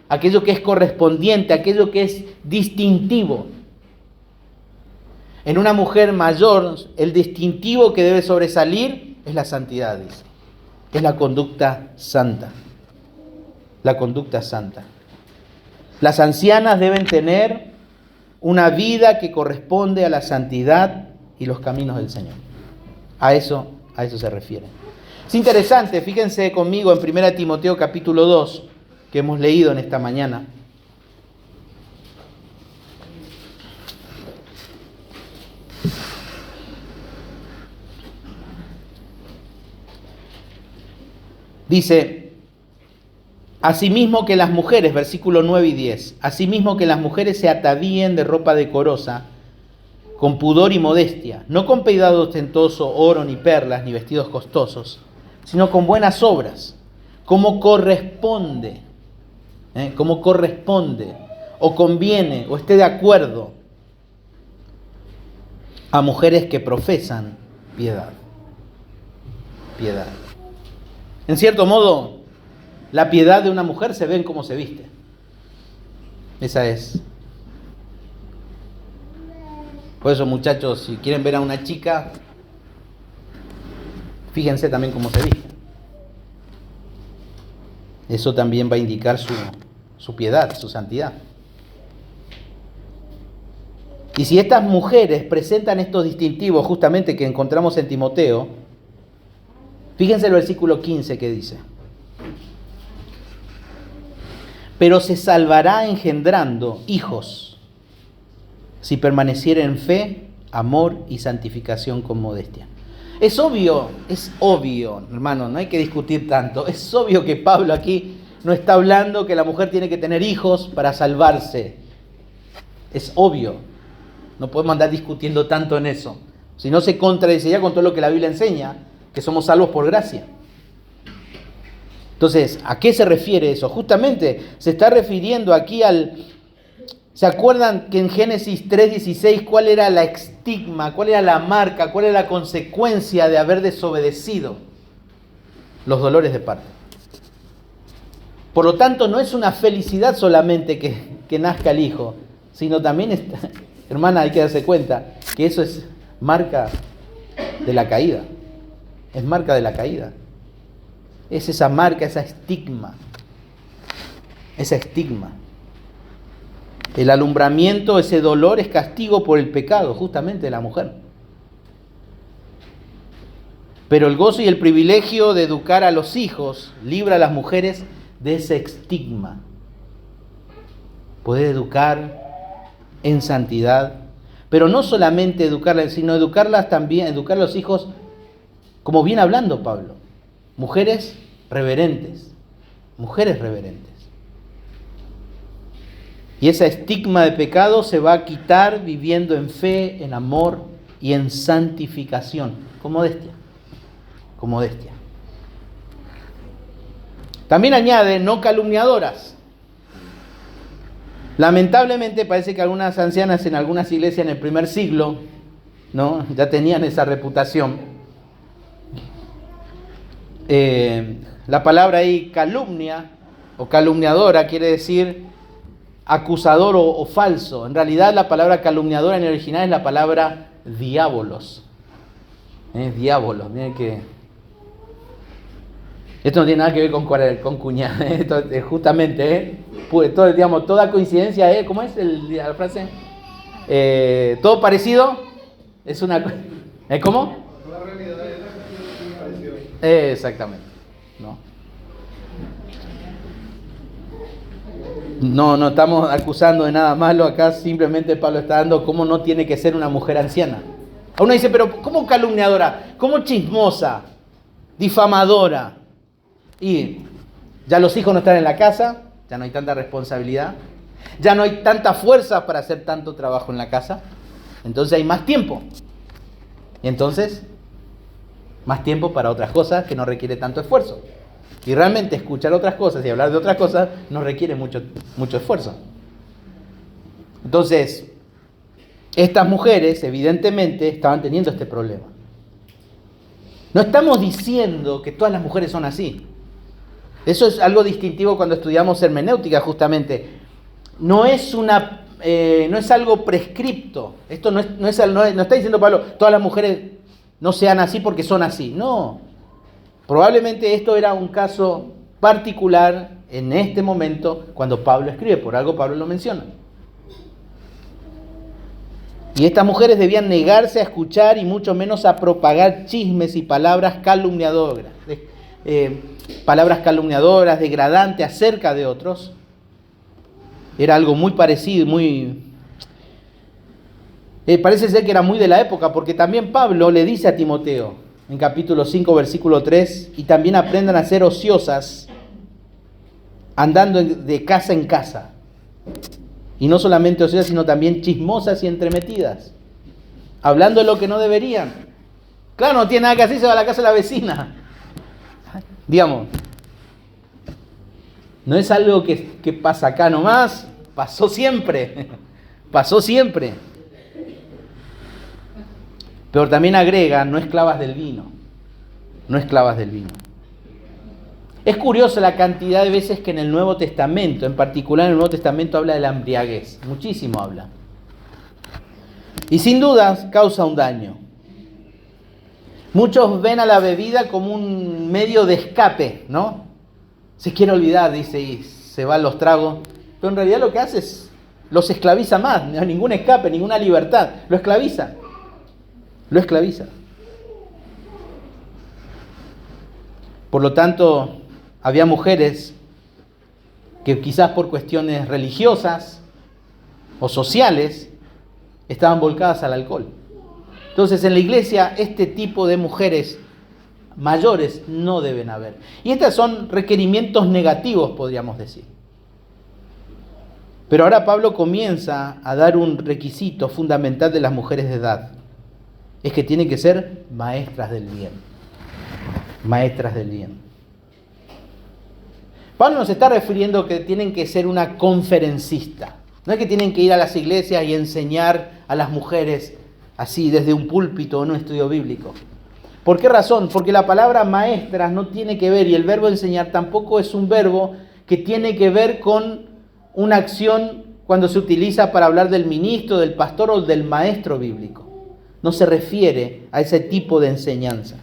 Aquello que es correspondiente, aquello que es distintivo. En una mujer mayor, el distintivo que debe sobresalir es la santidad, dice. Es la conducta santa. La conducta santa. Las ancianas deben tener una vida que corresponde a la santidad y los caminos del Señor. A eso se refiere. Es interesante, fíjense conmigo en 1 Timoteo capítulo 2, que hemos leído en esta mañana. Dice, asimismo que las mujeres, versículo 9 y 10, asimismo que las mujeres se atavíen de ropa decorosa, con pudor y modestia, no con peinado ostentoso, oro, ni perlas, ni vestidos costosos, sino con buenas obras, como corresponde, o conviene, o esté de acuerdo a mujeres que profesan piedad. Piedad. En cierto modo, la piedad de una mujer se ve en cómo se viste. Esa es. Por eso, muchachos, si quieren ver a una chica, fíjense también cómo se viste. Eso también va a indicar su piedad, su santidad. Y si estas mujeres presentan estos distintivos justamente que encontramos en Timoteo, fíjense el versículo 15 que dice: pero se salvará engendrando hijos, si permaneciera en fe, amor y santificación con modestia. Es obvio, hermano, no hay que discutir tanto. Es obvio que Pablo aquí no está hablando que la mujer tiene que tener hijos para salvarse. Es obvio. No podemos andar discutiendo tanto en eso. Si no se contradice ya con todo lo que la Biblia enseña, que somos salvos por gracia. Entonces, ¿a qué se refiere eso? Justamente se está refiriendo aquí ¿Se acuerdan que en Génesis 3:16 cuál era la estigma, cuál era la marca, cuál era la consecuencia de haber desobedecido? Los dolores de parto. Por lo tanto, no es una felicidad solamente que nazca el hijo, sino también, hermana, hay que darse cuenta que eso es marca de la caída. Es marca de la caída. Es esa marca, esa estigma. Esa estigma. El alumbramiento, ese dolor es castigo por el pecado, justamente de la mujer. Pero el gozo y el privilegio de educar a los hijos libra a las mujeres de ese estigma. Poder educar en santidad, pero no solamente educarlas, sino educarlas también, educar a los hijos, como viene hablando Pablo, mujeres reverentes. Y ese estigma de pecado se va a quitar viviendo en fe, en amor y en santificación, con modestia. También añade, no calumniadoras. Lamentablemente parece que algunas ancianas en algunas iglesias en el primer siglo, ¿no?, ya tenían esa reputación. La palabra ahí calumnia o calumniadora quiere decir acusador o falso. En realidad la palabra calumniadora en el original es la palabra diabolos. Diabolos. Miren que esto no tiene nada que ver con cuñada. Esto es justamente, pues, toda coincidencia, ¿cómo es la frase? Todo parecido es una... ¿Cómo? Toda realidad es parecido. Exactamente. No estamos acusando de nada malo acá, simplemente Pablo está dando cómo no tiene que ser una mujer anciana. Uno dice, pero ¿cómo calumniadora? ¿Cómo chismosa? Difamadora. Y ya los hijos no están en la casa, ya no hay tanta responsabilidad, ya no hay tanta fuerza para hacer tanto trabajo en la casa, entonces hay más tiempo. Y entonces, más tiempo para otras cosas que no requiere tanto esfuerzo. Y realmente escuchar otras cosas y hablar de otras cosas no requiere mucho esfuerzo. Entonces, estas mujeres evidentemente estaban teniendo este problema. No estamos diciendo que todas las mujeres son así. Eso es algo distintivo cuando estudiamos hermenéutica justamente. No es algo prescripto. Esto no está diciendo Pablo, todas las mujeres no sean así porque son así. No. Probablemente esto era un caso particular en este momento cuando Pablo escribe, por algo Pablo lo menciona. Y estas mujeres debían negarse a escuchar y mucho menos a propagar chismes y palabras calumniadoras, degradantes acerca de otros. Era algo muy parecido, parece ser que era muy de la época, porque también Pablo le dice a Timoteo, en capítulo 5, versículo 3, y también aprendan a ser ociosas, andando de casa en casa. Y no solamente ociosas, sino también chismosas y entremetidas, hablando de lo que no deberían. Claro, no tiene nada que hacer, se va a la casa de la vecina. Digamos, no es algo que pasa acá nomás, pasó siempre, pasó siempre. Pero también agrega, no esclavas del vino, no esclavas del vino. Es curioso la cantidad de veces que en el Nuevo Testamento, en particular en el Nuevo Testamento, habla de la embriaguez, muchísimo habla. Y sin dudas causa un daño. Muchos ven a la bebida como un medio de escape, ¿no? Se quiere olvidar, dice, y se van los tragos. Pero en realidad lo que hace es, los esclaviza más, no hay ningún escape, ninguna libertad. Lo esclaviza. Lo esclaviza. Por lo tanto, había mujeres que quizás por cuestiones religiosas o sociales estaban volcadas al alcohol. Entonces en la iglesia este tipo de mujeres mayores no deben haber. Y estos son requerimientos negativos, podríamos decir. Pero ahora Pablo comienza a dar un requisito fundamental de las mujeres de edad. Es que tienen que ser maestras del bien. Maestras del bien. Pablo nos está refiriendo que tienen que ser una conferencista. No es que tienen que ir a las iglesias y enseñar a las mujeres así desde un púlpito o en un estudio bíblico. ¿Por qué razón? Porque la palabra maestras no tiene que ver, y el verbo enseñar tampoco es un verbo que tiene que ver con una acción cuando se utiliza para hablar del ministro, del pastor o del maestro bíblico. No se refiere a ese tipo de enseñanza.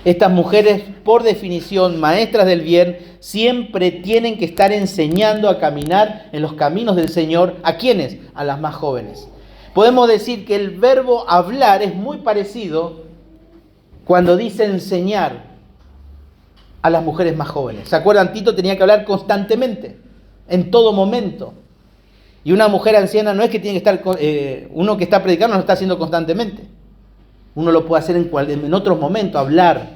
Estas mujeres, por definición, maestras del bien, siempre tienen que estar enseñando a caminar en los caminos del Señor. ¿A quiénes? A las más jóvenes. Podemos decir que el verbo hablar es muy parecido cuando dice enseñar a las mujeres más jóvenes. ¿Se acuerdan? Tito tenía que hablar constantemente, en todo momento. Y una mujer anciana no es que tiene que estar, uno que está predicando no lo está haciendo constantemente. Uno lo puede hacer en otros momentos, hablar.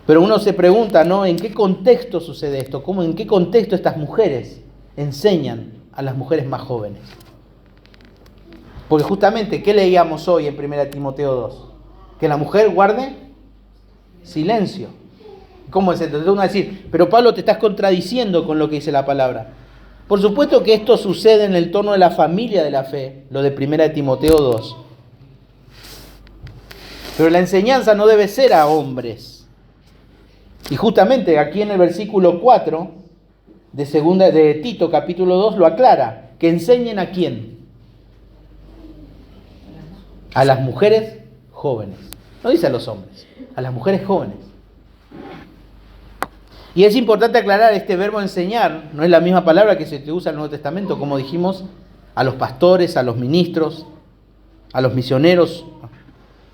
Pero uno se pregunta, ¿no? ¿En qué contexto sucede esto? ¿En qué contexto estas mujeres enseñan a las mujeres más jóvenes? Porque justamente, ¿qué leíamos hoy en 1 Timoteo 2? Que la mujer guarde silencio. ¿Cómo es esto? Entonces uno va a decir, pero Pablo, te estás contradiciendo con lo que dice la palabra. Por supuesto que esto sucede en el torno de la familia de la fe, lo de 1 Timoteo 2. Pero la enseñanza no debe ser a hombres. Y justamente aquí en el versículo 4 de Tito capítulo 2 lo aclara. ¿Que enseñen a quién? A las mujeres jóvenes. No dice a los hombres, a las mujeres jóvenes. Y es importante aclarar, este verbo enseñar no es la misma palabra que se usa en el Nuevo Testamento, como dijimos, a los pastores, a los ministros, a los misioneros.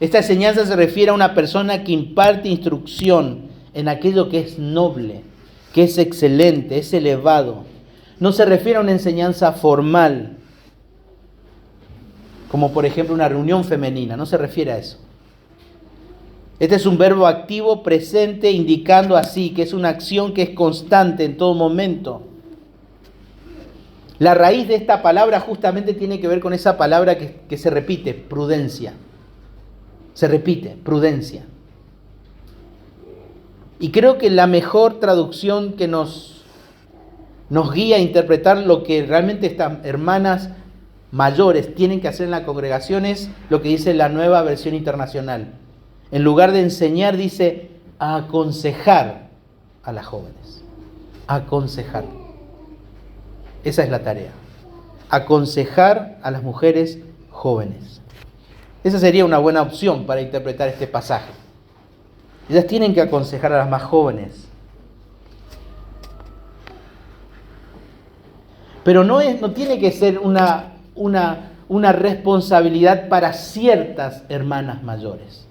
Esta enseñanza se refiere a una persona que imparte instrucción en aquello que es noble, que es excelente, es elevado. No se refiere a una enseñanza formal, como por ejemplo una reunión femenina, no se refiere a eso. Este es un verbo activo presente, indicando así que es una acción que es constante en todo momento. La raíz de esta palabra justamente tiene que ver con esa palabra que se repite, prudencia. Se repite, prudencia. Y creo que la mejor traducción que nos guía a interpretar lo que realmente estas hermanas mayores tienen que hacer en la congregación es lo que dice la Nueva Versión Internacional. En lugar de enseñar, dice aconsejar a las jóvenes. Aconsejar. Esa es la tarea. Aconsejar a las mujeres jóvenes. Esa sería una buena opción para interpretar este pasaje. Ellas tienen que aconsejar a las más jóvenes. Pero no tiene que ser una responsabilidad para ciertas hermanas mayores.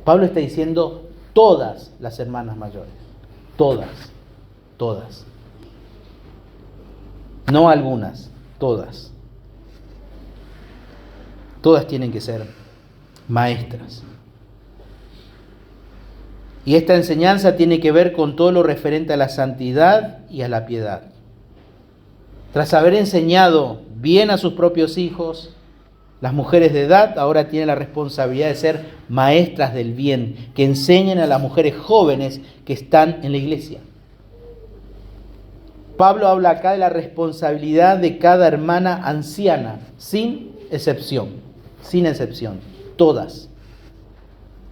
Pablo está diciendo todas las hermanas mayores. Todas. No algunas, todas. Todas tienen que ser maestras. Y esta enseñanza tiene que ver con todo lo referente a la santidad y a la piedad. Tras haber enseñado bien a sus propios hijos, las mujeres de edad ahora tienen la responsabilidad de ser maestras del bien, que enseñen a las mujeres jóvenes que están en la iglesia. Pablo habla acá de la responsabilidad de cada hermana anciana, sin excepción, todas.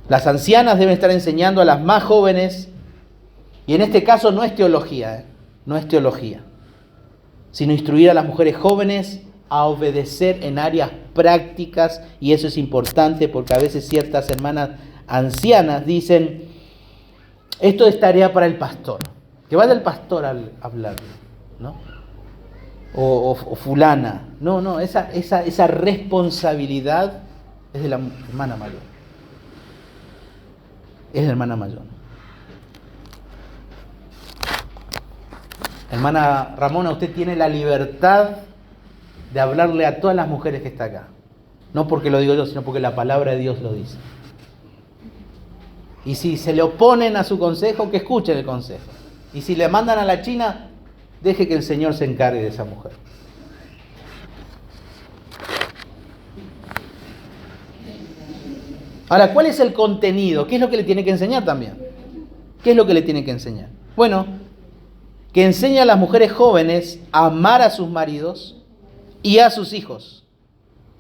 Las ancianas deben estar enseñando a las más jóvenes, y en este caso no es teología, sino instruir a las mujeres jóvenes a obedecer en áreas prácticas, y eso es importante porque a veces ciertas hermanas ancianas dicen, esto es tarea para el pastor, que vaya el pastor a hablar, ¿no? O fulana, no, esa responsabilidad es de la hermana mayor. Es la hermana mayor. Hermana Ramona, usted tiene la libertad de hablarle a todas las mujeres que está acá. No porque lo digo yo, sino porque la palabra de Dios lo dice. Y si se le oponen a su consejo, que escuchen el consejo. Y si le mandan a la China, deje que el Señor se encargue de esa mujer. Ahora, ¿cuál es el contenido? ¿Qué es lo que le tiene que enseñar también? ¿Qué es lo que le tiene que enseñar? Bueno, que enseña a las mujeres jóvenes a amar a sus maridos y a sus hijos.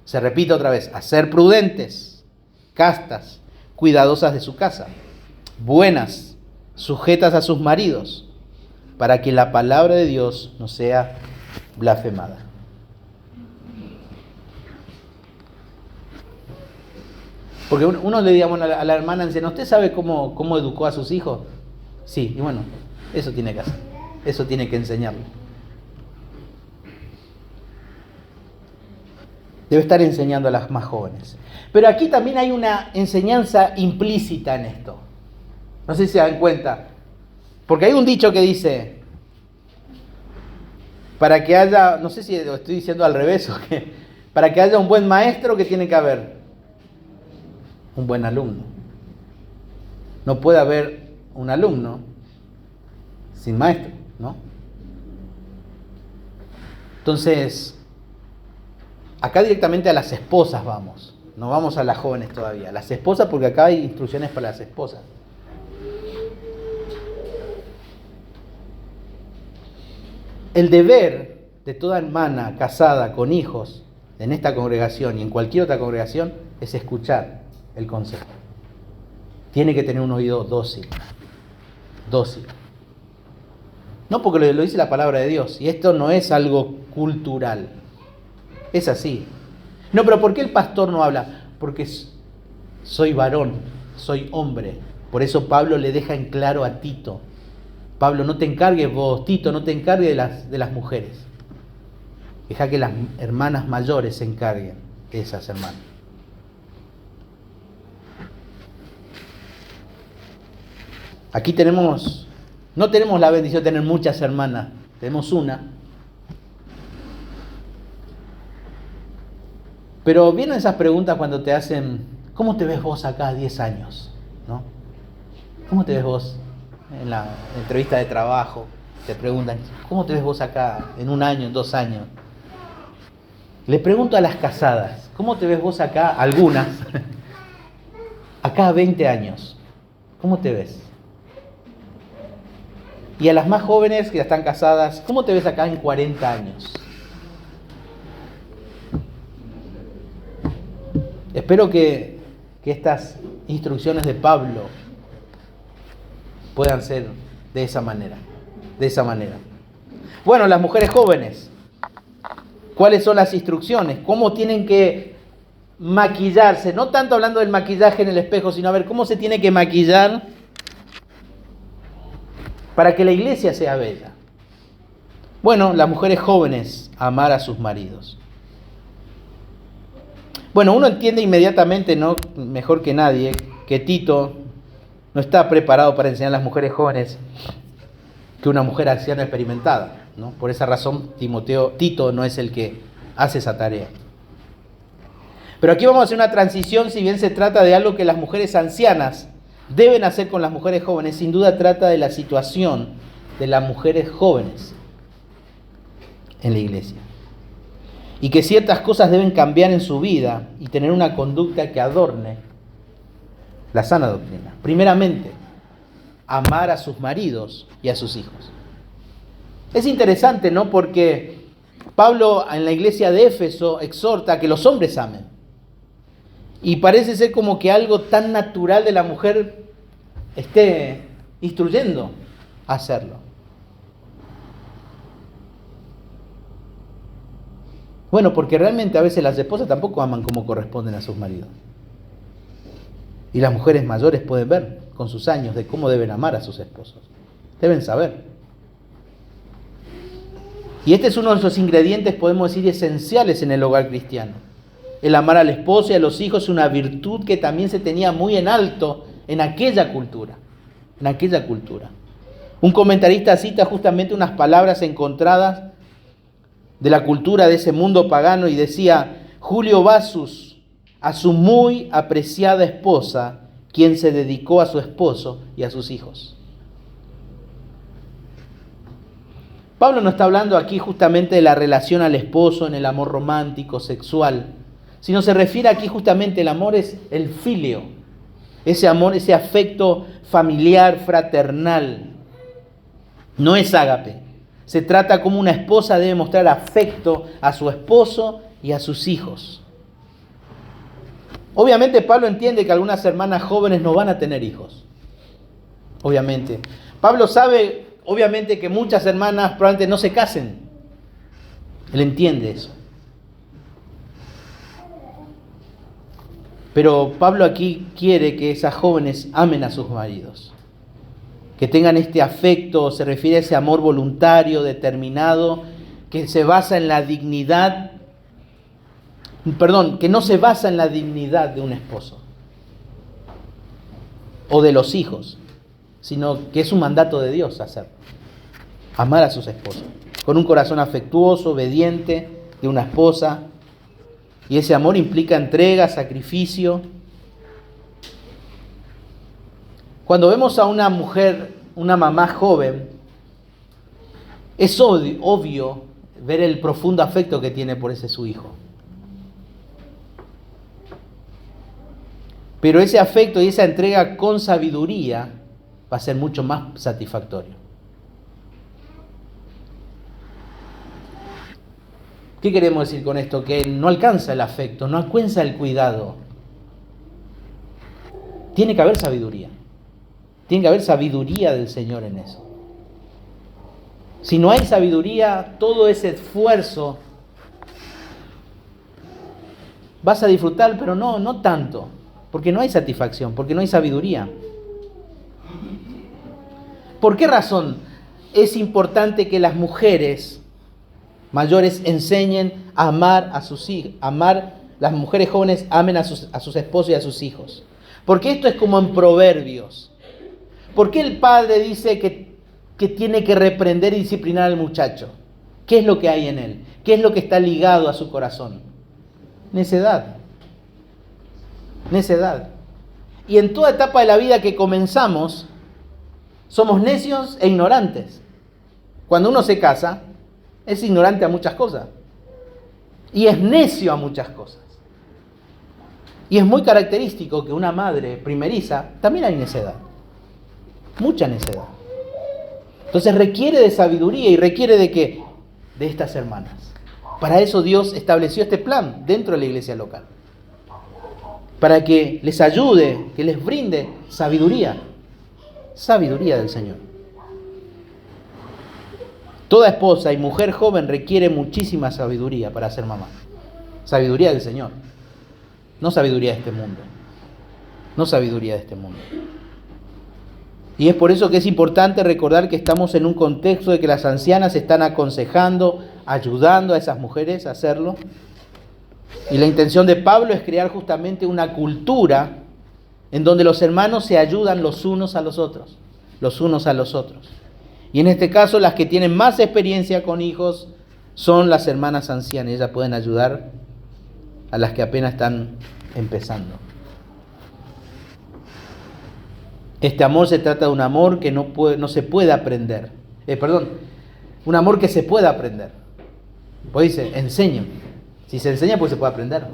Se repite otra vez, a ser prudentes, castas, cuidadosas de su casa, buenas, sujetas a sus maridos, para que la palabra de Dios no sea blasfemada. Porque uno le diga, bueno, a la hermana anciana, ¿usted sabe cómo educó a sus hijos? Sí, y bueno, eso tiene que hacer, eso tiene que enseñarle. Debe estar enseñando a las más jóvenes. Pero aquí también hay una enseñanza implícita en esto. No sé si se dan cuenta. Porque hay un dicho que dice, para que haya, no sé si lo estoy diciendo al revés o qué, para que haya un buen maestro, ¿qué tiene que haber? Un buen alumno. No puede haber un alumno sin maestro, ¿no? Entonces, acá directamente a las esposas vamos. No vamos a las jóvenes todavía. Las esposas, porque acá hay instrucciones para las esposas. El deber de toda hermana casada con hijos en esta congregación y en cualquier otra congregación es escuchar el consejo. Tiene que tener un oído dócil. No porque lo dice la palabra de Dios, y esto no es algo cultural. Es así. No, pero ¿por qué el pastor no habla? Porque soy varón, soy hombre. Por eso Pablo le deja en claro a Tito. Pablo, no te encargues vos, Tito, no te encargues de las mujeres. Deja que las hermanas mayores se encarguen de esas hermanas. Aquí no tenemos la bendición de tener muchas hermanas, tenemos una. Pero vienen esas preguntas cuando te hacen, ¿cómo te ves vos acá a 10 años? ¿No? ¿Cómo te ves vos en la entrevista de trabajo? Te preguntan, ¿cómo te ves vos acá en 1 año, en 2 años? Le pregunto a las casadas, ¿cómo te ves vos acá, algunas, acá a 20 años? ¿Cómo te ves? Y a las más jóvenes que ya están casadas, ¿cómo te ves acá en 40 años? Espero que estas instrucciones de Pablo puedan ser de esa manera. Bueno, las mujeres jóvenes, ¿cuáles son las instrucciones? ¿Cómo tienen que maquillarse? No tanto hablando del maquillaje en el espejo, sino a ver cómo se tiene que maquillar para que la iglesia sea bella. Bueno, las mujeres jóvenes, amar a sus maridos. Bueno, uno entiende inmediatamente, ¿no?, mejor que nadie, que Tito no está preparado para enseñar a las mujeres jóvenes que una mujer anciana experimentada, ¿no? Por esa razón, Tito no es el que hace esa tarea. Pero aquí vamos a hacer una transición, si bien se trata de algo que las mujeres ancianas deben hacer con las mujeres jóvenes, sin duda trata de la situación de las mujeres jóvenes en la iglesia. Y que ciertas cosas deben cambiar en su vida y tener una conducta que adorne la sana doctrina. Primeramente, amar a sus maridos y a sus hijos. Es interesante, ¿no?, porque Pablo en la iglesia de Éfeso exhorta a que los hombres amen. Y parece ser como que algo tan natural de la mujer esté instruyendo a hacerlo. Bueno, porque realmente a veces las esposas tampoco aman como corresponden a sus maridos. Y las mujeres mayores pueden ver con sus años de cómo deben amar a sus esposos. Deben saber. Y este es uno de esos ingredientes, podemos decir, esenciales en el hogar cristiano. El amar al esposo y a los hijos es una virtud que también se tenía muy en alto en aquella cultura. En aquella cultura. Un comentarista cita justamente unas palabras encontradas de la cultura de ese mundo pagano y decía: Julio Bassus, a su muy apreciada esposa, quien se dedicó a su esposo y a sus hijos. Pablo no está hablando aquí justamente de la relación al esposo en el amor romántico, sexual, sino se refiere aquí justamente, el amor es el filio, ese amor, ese afecto familiar, fraternal, no es ágape. Se trata como una esposa debe mostrar afecto a su esposo y a sus hijos. Obviamente Pablo entiende que algunas hermanas jóvenes no van a tener hijos. Obviamente. Pablo sabe, obviamente, que muchas hermanas probablemente no se casen. Él entiende eso. Pero Pablo aquí quiere que esas jóvenes amen a sus maridos. Que tengan este afecto, se refiere a ese amor voluntario, determinado, que se basa en la dignidad, que no se basa en la dignidad de un esposo o de los hijos, sino que es un mandato de Dios hacerlo. Amar a sus esposos, con un corazón afectuoso, obediente de una esposa. Y ese amor implica entrega, sacrificio. Cuando vemos a una mujer, una mamá joven, es obvio ver el profundo afecto que tiene por ese su hijo. Pero ese afecto y esa entrega con sabiduría va a ser mucho más satisfactorio. ¿Qué queremos decir con esto? Que no alcanza el afecto, no alcanza el cuidado. Tiene que haber sabiduría. Tiene que haber sabiduría del Señor en eso. Si no hay sabiduría, todo ese esfuerzo vas a disfrutar, pero no tanto. Porque no hay satisfacción, porque no hay sabiduría. ¿Por qué razón es importante que las mujeres mayores enseñen a amar a sus hijos, las mujeres jóvenes amen a sus esposos y a sus hijos? Porque esto es como en Proverbios. ¿Por qué el padre dice que tiene que reprender y disciplinar al muchacho? ¿Qué es lo que hay en él? ¿Qué es lo que está ligado a su corazón? Necedad. Necedad. Y en toda etapa de la vida que comenzamos, somos necios e ignorantes. Cuando uno se casa, es ignorante a muchas cosas. Y es necio a muchas cosas. Y es muy característico que una madre primeriza también hay necedad. Mucha necedad. Entonces requiere de sabiduría y requiere de ¿qué? De estas hermanas. Para eso Dios estableció este plan dentro de la iglesia local. Para que les ayude, que les brinde sabiduría. Sabiduría del Señor. Toda esposa y mujer joven requiere muchísima sabiduría para ser mamá. Sabiduría del Señor. No sabiduría de este mundo. No sabiduría de este mundo. Y es por eso que es importante recordar que estamos en un contexto de que las ancianas están aconsejando, ayudando a esas mujeres a hacerlo. Y la intención de Pablo es crear justamente una cultura en donde los hermanos se ayudan los unos a los otros, los unos a los otros. Y en este caso las que tienen más experiencia con hijos son las hermanas ancianas. Ellas pueden ayudar a las que apenas están empezando. Este amor se trata de un amor que no se puede aprender. Un amor que se puede aprender. Pues dice, enseño. Si se enseña, pues se puede aprender.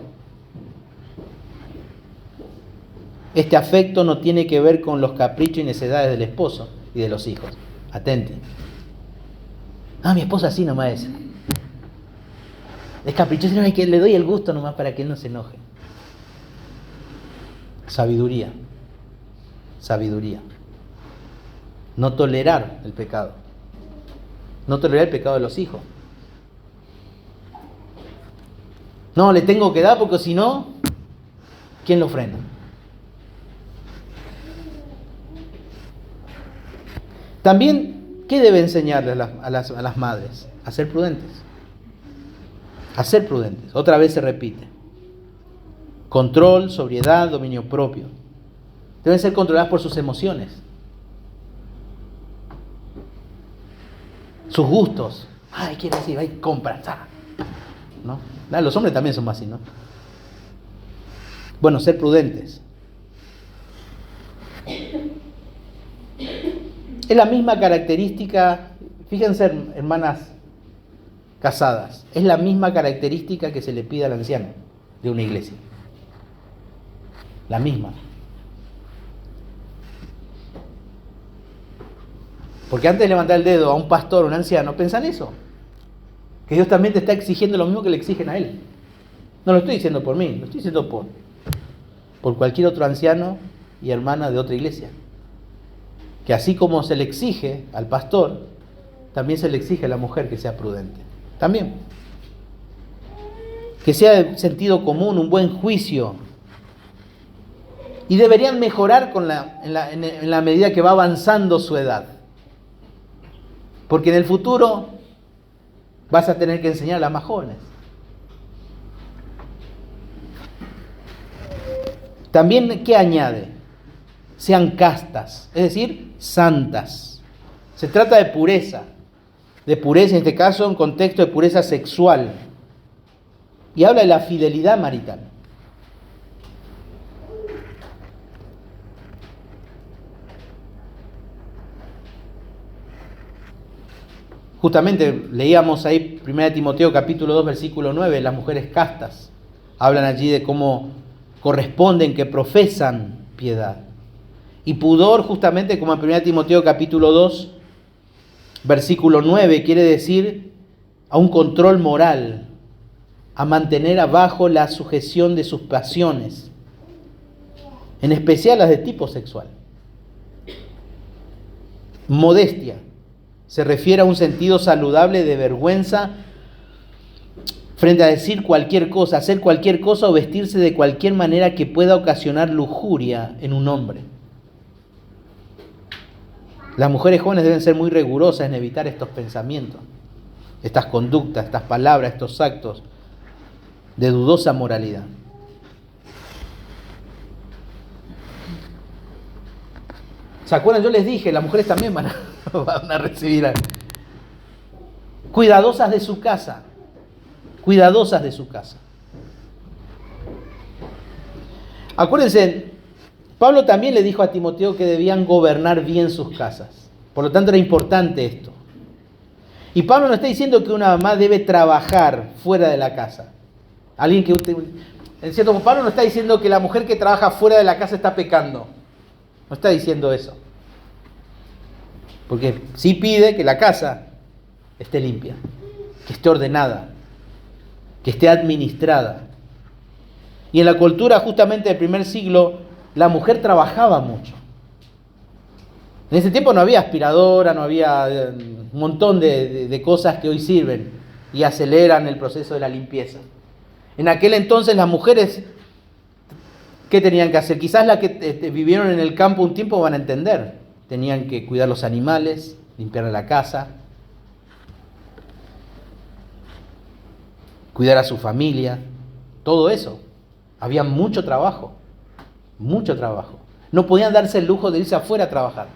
Este afecto no tiene que ver con los caprichos y necesidades del esposo y de los hijos. Atente. Mi esposa así nomás es. Es caprichoso, no, es que le doy el gusto nomás para que él no se enoje. Sabiduría. Sabiduría. No tolerar el pecado. No tolerar el pecado de los hijos. No, le tengo que dar porque si no, ¿quién lo frena? También, ¿qué debe enseñarle a las madres? A ser prudentes. A ser prudentes. Otra vez se repite. Control, sobriedad, dominio propio. Deben ser controladas por sus emociones. Sus gustos. Quiere decir, compra. ¿No? Los hombres también son más así, ¿no? Bueno, ser prudentes. Es la misma característica, fíjense, hermanas casadas, es la misma característica que se le pide al anciano de una iglesia. La misma. Porque antes de levantar el dedo a un pastor o un anciano, pensá en eso. Que Dios también te está exigiendo lo mismo que le exigen a él. No lo estoy diciendo por mí, lo estoy diciendo por cualquier otro anciano y hermana de otra iglesia. Que así como se le exige al pastor, también se le exige a la mujer que sea prudente. También. Que sea de sentido común, un buen juicio. Y deberían mejorar en la medida que va avanzando su edad. Porque en el futuro vas a tener que enseñar a las más jóvenes. También, ¿qué añade? Sean castas, es decir, santas. Se trata de pureza en este caso en contexto de pureza sexual. Y habla de la fidelidad marital. Justamente leíamos ahí 1 Timoteo capítulo 2 versículo 9, las mujeres castas. Hablan allí de cómo corresponden, que profesan piedad. Y pudor, justamente como en 1 Timoteo capítulo 2, versículo 9, quiere decir a un control moral, a mantener abajo la sujeción de sus pasiones, en especial las de tipo sexual. Modestia se refiere a un sentido saludable de vergüenza frente a decir cualquier cosa, hacer cualquier cosa o vestirse de cualquier manera que pueda ocasionar lujuria en un hombre. Las mujeres jóvenes deben ser muy rigurosas en evitar estos pensamientos, estas conductas, estas palabras, estos actos de dudosa moralidad. ¿Se acuerdan? Yo les dije, las mujeres también van a recibir algo. Cuidadosas de su casa. Cuidadosas de su casa. Acuérdense, Pablo también le dijo a Timoteo que debían gobernar bien sus casas. Por lo tanto, era importante esto. Y Pablo no está diciendo que una mamá debe trabajar fuera de la casa. En cierto modo, Pablo no está diciendo que la mujer que trabaja fuera de la casa está pecando. No está diciendo eso. Porque sí pide que la casa esté limpia, que esté ordenada, que esté administrada. Y en la cultura justamente del primer siglo, la mujer trabajaba mucho. En ese tiempo no había aspiradora, no había un montón de cosas que hoy sirven y aceleran el proceso de la limpieza. En aquel entonces las mujeres, ¿qué tenían que hacer? Quizás las que vivieron en el campo un tiempo van a entender. tenían que cuidar los animales, limpiar la casa, cuidar a su familia, todo eso. Había mucho trabajo, mucho trabajo. No podían darse el lujo de irse afuera a trabajar.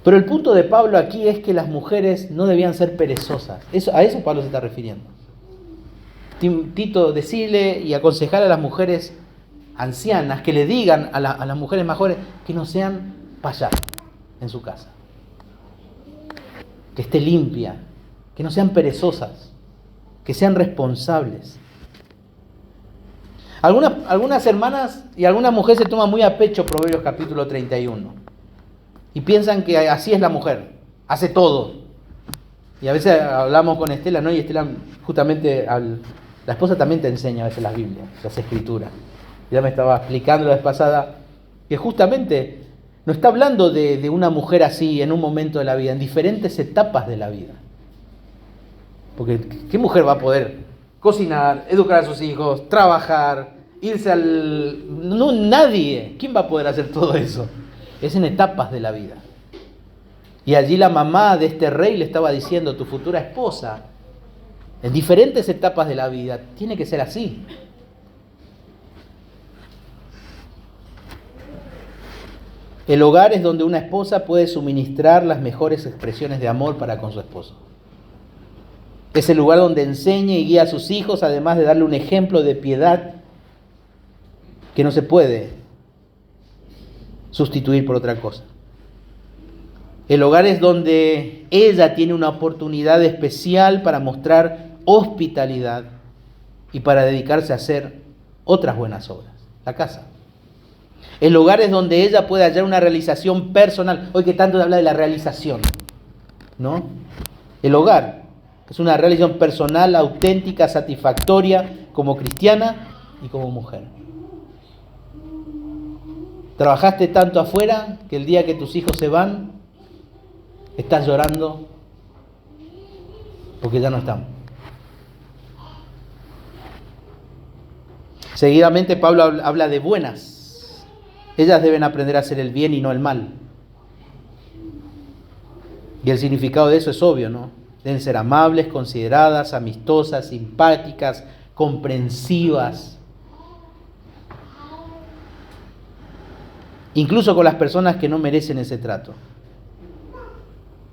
Pero el punto de Pablo aquí es que las mujeres no debían ser perezosas. A eso Pablo se está refiriendo. Tito, decirle y aconsejar a las mujeres ancianas que le digan a las mujeres más jóvenes que no sean payas en su casa. Que esté limpia, que no sean perezosas, que sean responsables. Algunas hermanas y algunas mujeres se toman muy a pecho Proverbios capítulo 31 y piensan que así es la mujer, hace todo. Y a veces hablamos con Estela, ¿no? Y Estela justamente, la esposa también te enseña a veces las Biblias, las Escrituras. Ya me estaba explicando la vez pasada que justamente no está hablando de una mujer así en un momento de la vida, en diferentes etapas de la vida. Porque ¿qué mujer va a poder cocinar, educar a sus hijos, trabajar, irse No, nadie. ¿Quién va a poder hacer todo eso? Es en etapas de la vida. Y allí la mamá de este rey le estaba diciendo, tu futura esposa, en diferentes etapas de la vida, tiene que ser así. El hogar es donde una esposa puede suministrar las mejores expresiones de amor para con su esposo. Es el lugar donde enseña y guía a sus hijos, además de darle un ejemplo de piedad que no se puede sustituir por otra cosa. El hogar es donde ella tiene una oportunidad especial para mostrar hospitalidad y para dedicarse a hacer otras buenas obras. La casa. El hogar es donde ella puede hallar una realización personal. Hoy que tanto se habla de la realización, ¿no? El hogar es una realización personal, auténtica, satisfactoria, como cristiana y como mujer. Trabajaste tanto afuera que el día que tus hijos se van, estás llorando porque ya no están. Seguidamente Pablo habla de buenas. Ellas deben aprender a hacer el bien y no el mal. Y el significado de eso es obvio, ¿no? Deben ser amables, consideradas, amistosas, simpáticas, comprensivas. Incluso con las personas que no merecen ese trato.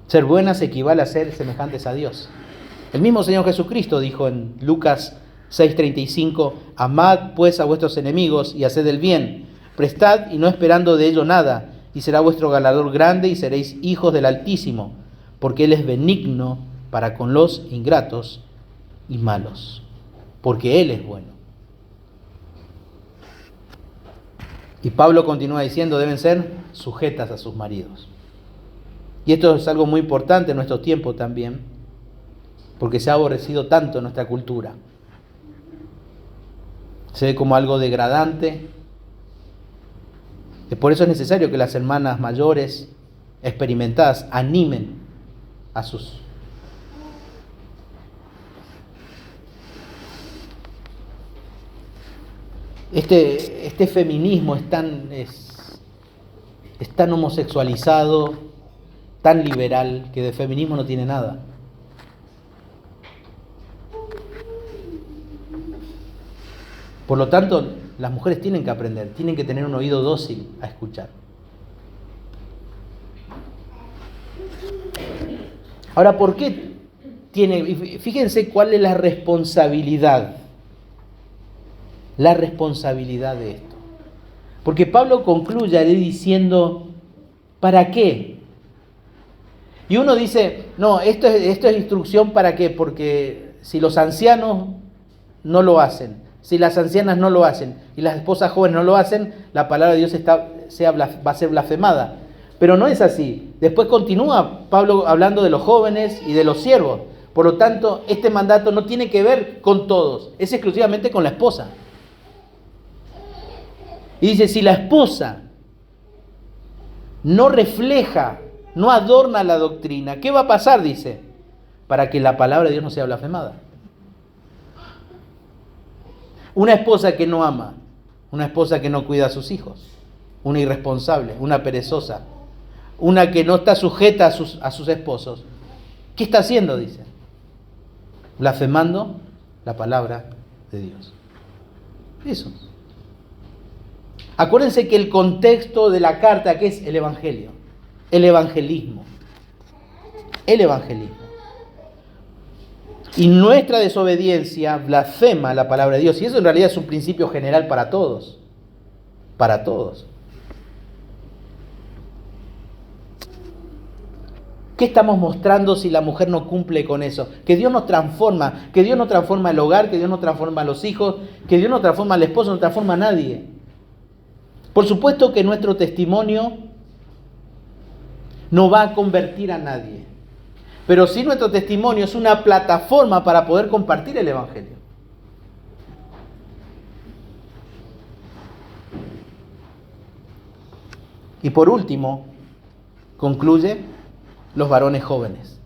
Ser buenas equivale a ser semejantes a Dios. El mismo Señor Jesucristo dijo en Lucas 6:35, amad pues a vuestros enemigos y haced el bien, prestad y no esperando de ello nada, y será vuestro galardón grande y seréis hijos del Altísimo, porque Él es benigno para con los ingratos y malos, porque Él es bueno. Y Pablo continúa diciendo, deben ser sujetas a sus maridos. Y esto es algo muy importante en nuestro tiempo también, porque se ha aborrecido tanto en nuestra cultura. Se ve como algo degradante. Y por eso es necesario que las hermanas mayores, experimentadas, animen a sus... Este feminismo es tan homosexualizado, tan liberal, que de feminismo no tiene nada. Por lo tanto, las mujeres tienen que aprender, tienen que tener un oído dócil a escuchar. Ahora, ¿por qué fíjense cuál es la responsabilidad? La responsabilidad de esto. Porque Pablo concluye ahí diciendo, ¿para qué? Y uno dice, no, esto es instrucción ¿para qué? Porque si los ancianos no lo hacen, si las ancianas no lo hacen y las esposas jóvenes no lo hacen, la palabra de Dios va a ser blasfemada. Pero no es así. Después continúa Pablo hablando de los jóvenes y de los siervos. Por lo tanto, este mandato no tiene que ver con todos, es exclusivamente con la esposa. Y dice, si la esposa no refleja, no adorna la doctrina, ¿qué va a pasar? Dice, para que la palabra de Dios no sea blasfemada. Una esposa que no ama, una esposa que no cuida a sus hijos, una irresponsable, una perezosa, una que no está sujeta a sus esposos. ¿Qué está haciendo? Dice. Blasfemando la palabra de Dios. Eso. Acuérdense que el contexto de la carta, que es el evangelio, el evangelismo. El evangelismo. Y nuestra desobediencia blasfema la palabra de Dios. Y eso en realidad es un principio general para todos. Para todos. ¿Qué estamos mostrando si la mujer no cumple con eso? Que Dios nos transforma. Que Dios no transforma el hogar, que Dios no transforma a los hijos, que Dios no transforma al esposo, no transforma a nadie. Por supuesto que nuestro testimonio no va a convertir a nadie. Pero sí nuestro testimonio es una plataforma para poder compartir el evangelio. Y por último, concluye los varones jóvenes.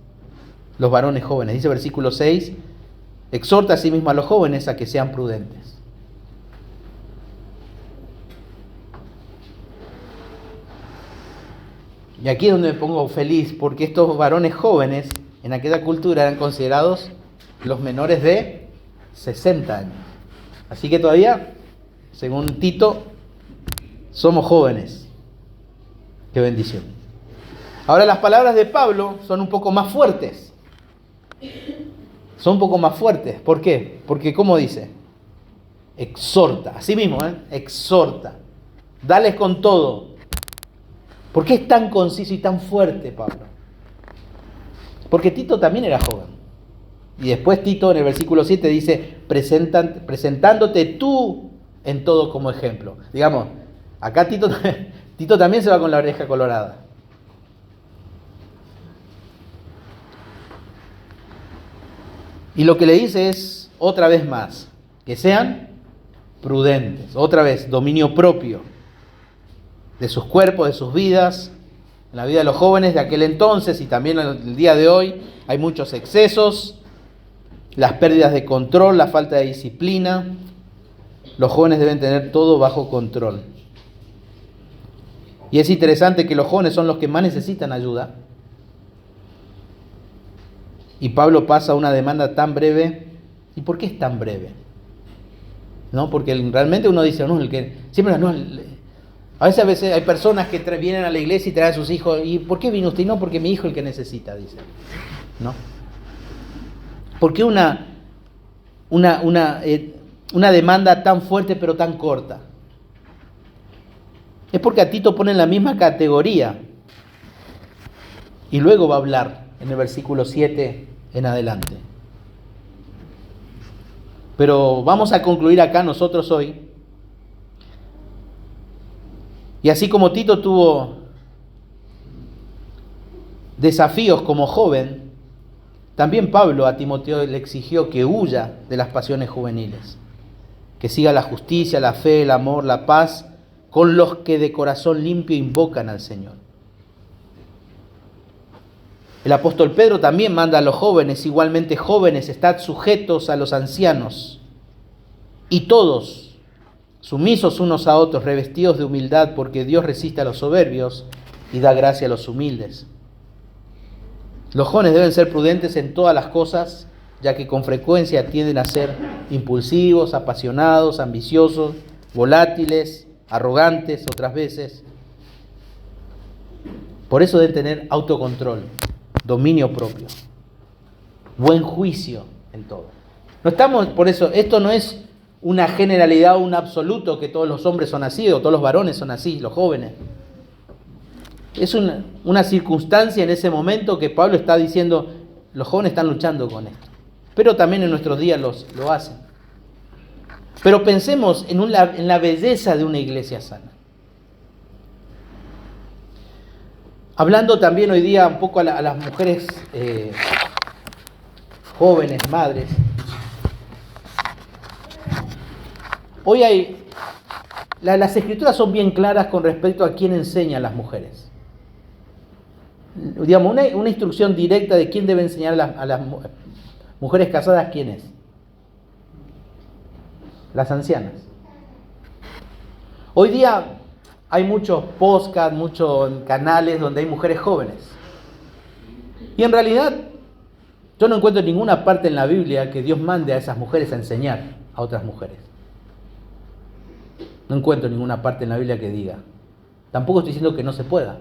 Los varones jóvenes. Dice versículo 6, exhorta asimismo a los jóvenes a que sean prudentes. Y aquí es donde me pongo feliz, porque estos varones jóvenes en aquella cultura eran considerados los menores de 60 años. Así que todavía, según Tito, somos jóvenes. Qué bendición. Ahora las palabras de Pablo son un poco más fuertes. Son un poco más fuertes. ¿Por qué? Porque, ¿cómo dice? Exhorta. Así mismo, exhorta. Dales con todo. ¿Por qué es tan conciso y tan fuerte, Pablo? Porque Tito también era joven. Y después Tito en el versículo 7 dice, presentándote tú en todo como ejemplo. Digamos, acá Tito también se va con la oreja colorada. Y lo que le dice es, otra vez más, que sean prudentes. Otra vez, dominio propio de sus cuerpos, de sus vidas. En la vida de los jóvenes de aquel entonces y también en el día de hoy hay muchos excesos, las pérdidas de control, la falta de disciplina. Los jóvenes deben tener todo bajo control. Y es interesante que los jóvenes son los que más necesitan ayuda. Y Pablo pasa una demanda tan breve. ¿Y por qué es tan breve? ¿No? Porque realmente uno dice, no, el que siempre no. A veces hay personas que vienen a la iglesia y traen a sus hijos. ¿Y por qué vino usted? No, porque mi hijo es el que necesita, dice. ¿No? ¿Por qué una demanda tan fuerte pero tan corta? Es porque a Tito pone en la misma categoría. Y luego va a hablar en el versículo 7 en adelante. Pero vamos a concluir acá nosotros hoy. Y así como Tito tuvo desafíos como joven, también Pablo a Timoteo le exigió que huya de las pasiones juveniles, que siga la justicia, la fe, el amor, la paz, con los que de corazón limpio invocan al Señor. El apóstol Pedro también manda a los jóvenes, igualmente jóvenes, estad sujetos a los ancianos, y todos sumisos unos a otros, revestidos de humildad, porque Dios resiste a los soberbios y da gracia a los humildes. Los jóvenes deben ser prudentes en todas las cosas, ya que con frecuencia tienden a ser impulsivos, apasionados, ambiciosos, volátiles, arrogantes otras veces. Por eso deben tener autocontrol, dominio propio, buen juicio en todo. No estamos, por eso, esto no es una generalidad o un absoluto que todos los hombres son así o todos los varones son así, los jóvenes. Es una circunstancia en ese momento que Pablo está diciendo, los jóvenes están luchando con esto. Pero también en nuestros días lo hacen. Pero pensemos en la belleza de una iglesia sana. Hablando también hoy día un poco a las mujeres jóvenes, madres. Hoy las escrituras son bien claras con respecto a quién enseña a las mujeres. Digamos, una instrucción directa de quién debe enseñar a las mujeres casadas, ¿quién es? Las ancianas. Hoy día hay muchos podcasts, muchos canales donde hay mujeres jóvenes. Y en realidad yo no encuentro ninguna parte en la Biblia que Dios mande a esas mujeres a enseñar a otras mujeres. No encuentro ninguna parte en la Biblia que diga. Tampoco estoy diciendo que no se pueda.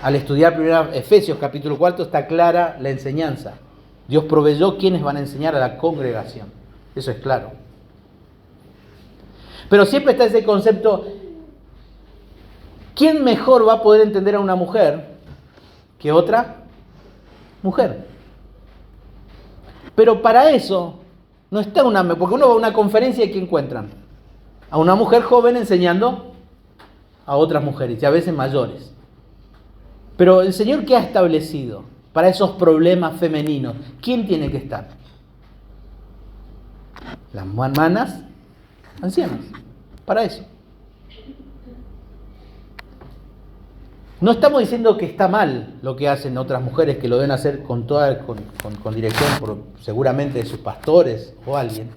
Al estudiar primero Efesios capítulo 4 está clara la enseñanza. Dios proveyó quienes van a enseñar a la congregación. Eso es claro. Pero siempre está ese concepto, ¿quién mejor va a poder entender a una mujer que otra mujer? Pero para eso no está porque uno va a una conferencia y ¿qué encuentran? A una mujer joven enseñando a otras mujeres, y a veces mayores. Pero el Señor, ¿qué ha establecido para esos problemas femeninos? ¿Quién tiene que estar? Las hermanas ancianas, para eso. No estamos diciendo que está mal lo que hacen otras mujeres, que lo deben hacer con dirección seguramente de sus pastores o alguien.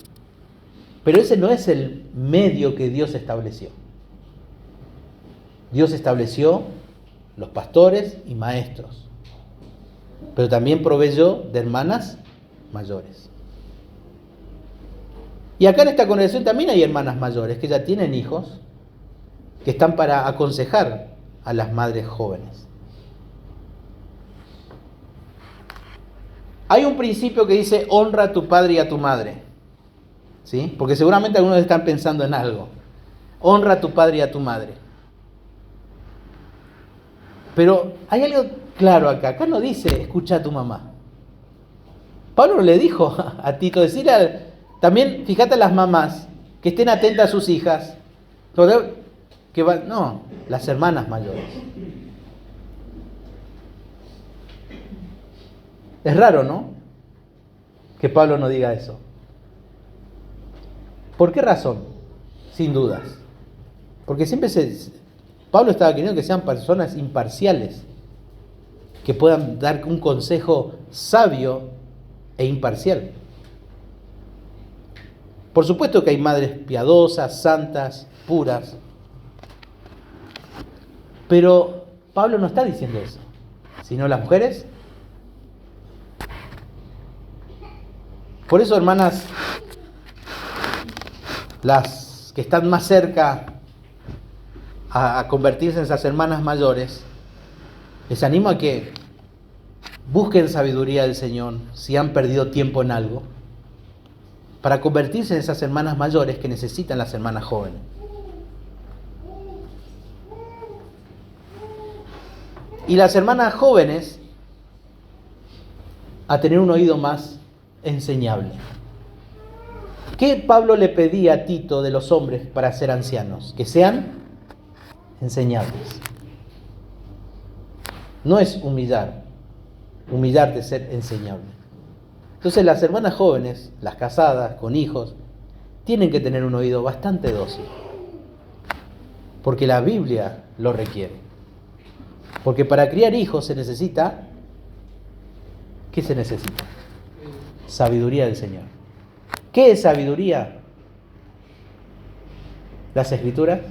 Pero ese no es el medio que Dios estableció. Dios estableció los pastores y maestros, pero también proveyó de hermanas mayores. Y acá en esta congregación también hay hermanas mayores que ya tienen hijos, que están para aconsejar a las madres jóvenes. Hay un principio que dice: honra a tu padre y a tu madre, ¿sí? Porque seguramente algunos están pensando en algo. Honra a tu padre y a tu madre. Pero hay algo claro acá. Acá no dice escucha a tu mamá. Pablo le dijo a Tito, también fíjate a las mamás que estén atentas a sus hijas. No, las hermanas mayores. Es raro, ¿no? Que Pablo no diga eso. ¿Por qué razón? Sin dudas. Porque siempre Pablo estaba queriendo que sean personas imparciales, que puedan dar un consejo sabio e imparcial. Por supuesto que hay madres piadosas, santas, puras, pero Pablo no está diciendo eso, sino las mujeres. Por eso, hermanas, las que están más cerca a convertirse en esas hermanas mayores, les animo a que busquen sabiduría del Señor si han perdido tiempo en algo, para convertirse en esas hermanas mayores que necesitan las hermanas jóvenes. Y las hermanas jóvenes a tener un oído más enseñable. ¿Qué Pablo le pedía a Tito de los hombres para ser ancianos? Que sean enseñables. No es humillarte es ser enseñable. Entonces las hermanas jóvenes, las casadas, con hijos, tienen que tener un oído bastante dócil. Porque la Biblia lo requiere. Porque para criar hijos se necesita... ¿Qué se necesita? Sabiduría del Señor. ¿Qué es sabiduría? ¿Las Escrituras?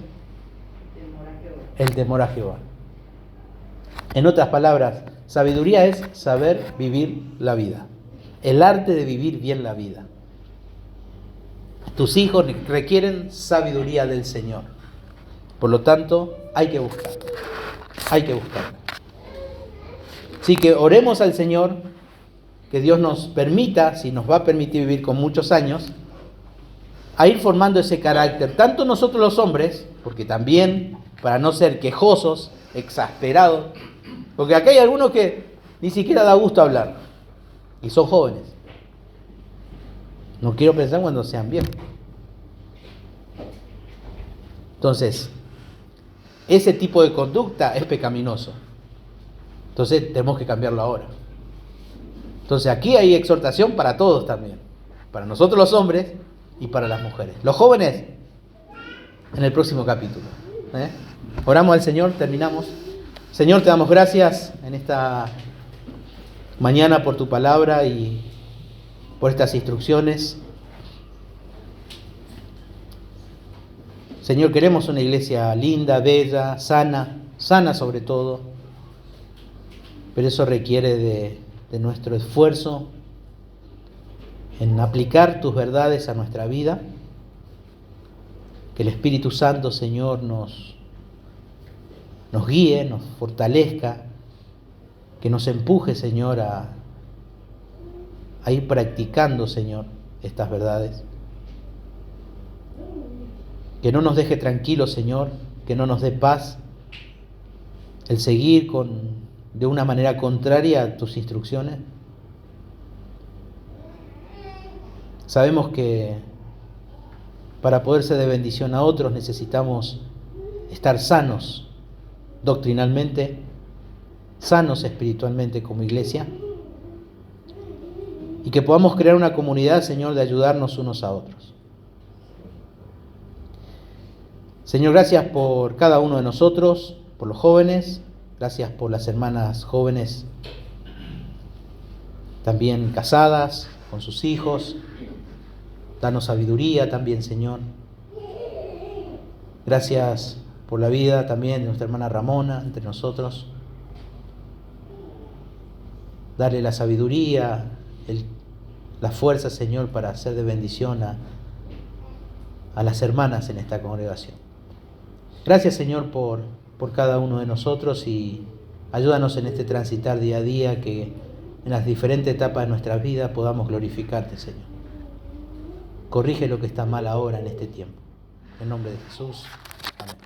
El temor a Jehová. En otras palabras, sabiduría es saber vivir la vida. El arte de vivir bien la vida. Tus hijos requieren sabiduría del Señor. Por lo tanto, hay que buscarla. Hay que buscarla. Así que oremos al Señor, que Dios nos permita, si nos va a permitir vivir con muchos años, a ir formando ese carácter, tanto nosotros los hombres, porque también, para no ser quejosos, exasperados, porque acá hay algunos que ni siquiera da gusto hablar, y son jóvenes. No quiero pensar cuando sean viejos. Entonces, ese tipo de conducta es pecaminoso. Entonces, tenemos que cambiarlo ahora. Entonces, aquí hay exhortación para todos también. Para nosotros los hombres y para las mujeres. Los jóvenes, en el próximo capítulo. Oramos al Señor, terminamos. Señor, te damos gracias en esta mañana por tu palabra y por estas instrucciones. Señor, queremos una iglesia linda, bella, sana sobre todo, pero eso requiere de nuestro esfuerzo en aplicar tus verdades a nuestra vida, que el Espíritu Santo, Señor, nos guíe, nos fortalezca, que nos empuje, Señor, a ir practicando, Señor, estas verdades. Que no nos deje tranquilos, Señor, que no nos dé paz el seguir de una manera contraria a tus instrucciones. Sabemos que para poder ser de bendición a otros necesitamos estar sanos doctrinalmente, sanos espiritualmente como iglesia, y que podamos crear una comunidad, Señor, de ayudarnos unos a otros. Señor, gracias por cada uno de nosotros, por los jóvenes, gracias por las hermanas jóvenes también casadas con sus hijos. Danos sabiduría también, Señor. Gracias por la vida también de nuestra hermana Ramona entre nosotros. Darle la sabiduría, la fuerza, Señor, para hacer de bendición a las hermanas en esta congregación. Gracias, Señor, por cada uno de nosotros, y ayúdanos en este transitar día a día, que en las diferentes etapas de nuestra vida podamos glorificarte, Señor. Corrige lo que está mal ahora en este tiempo. En nombre de Jesús. Amén.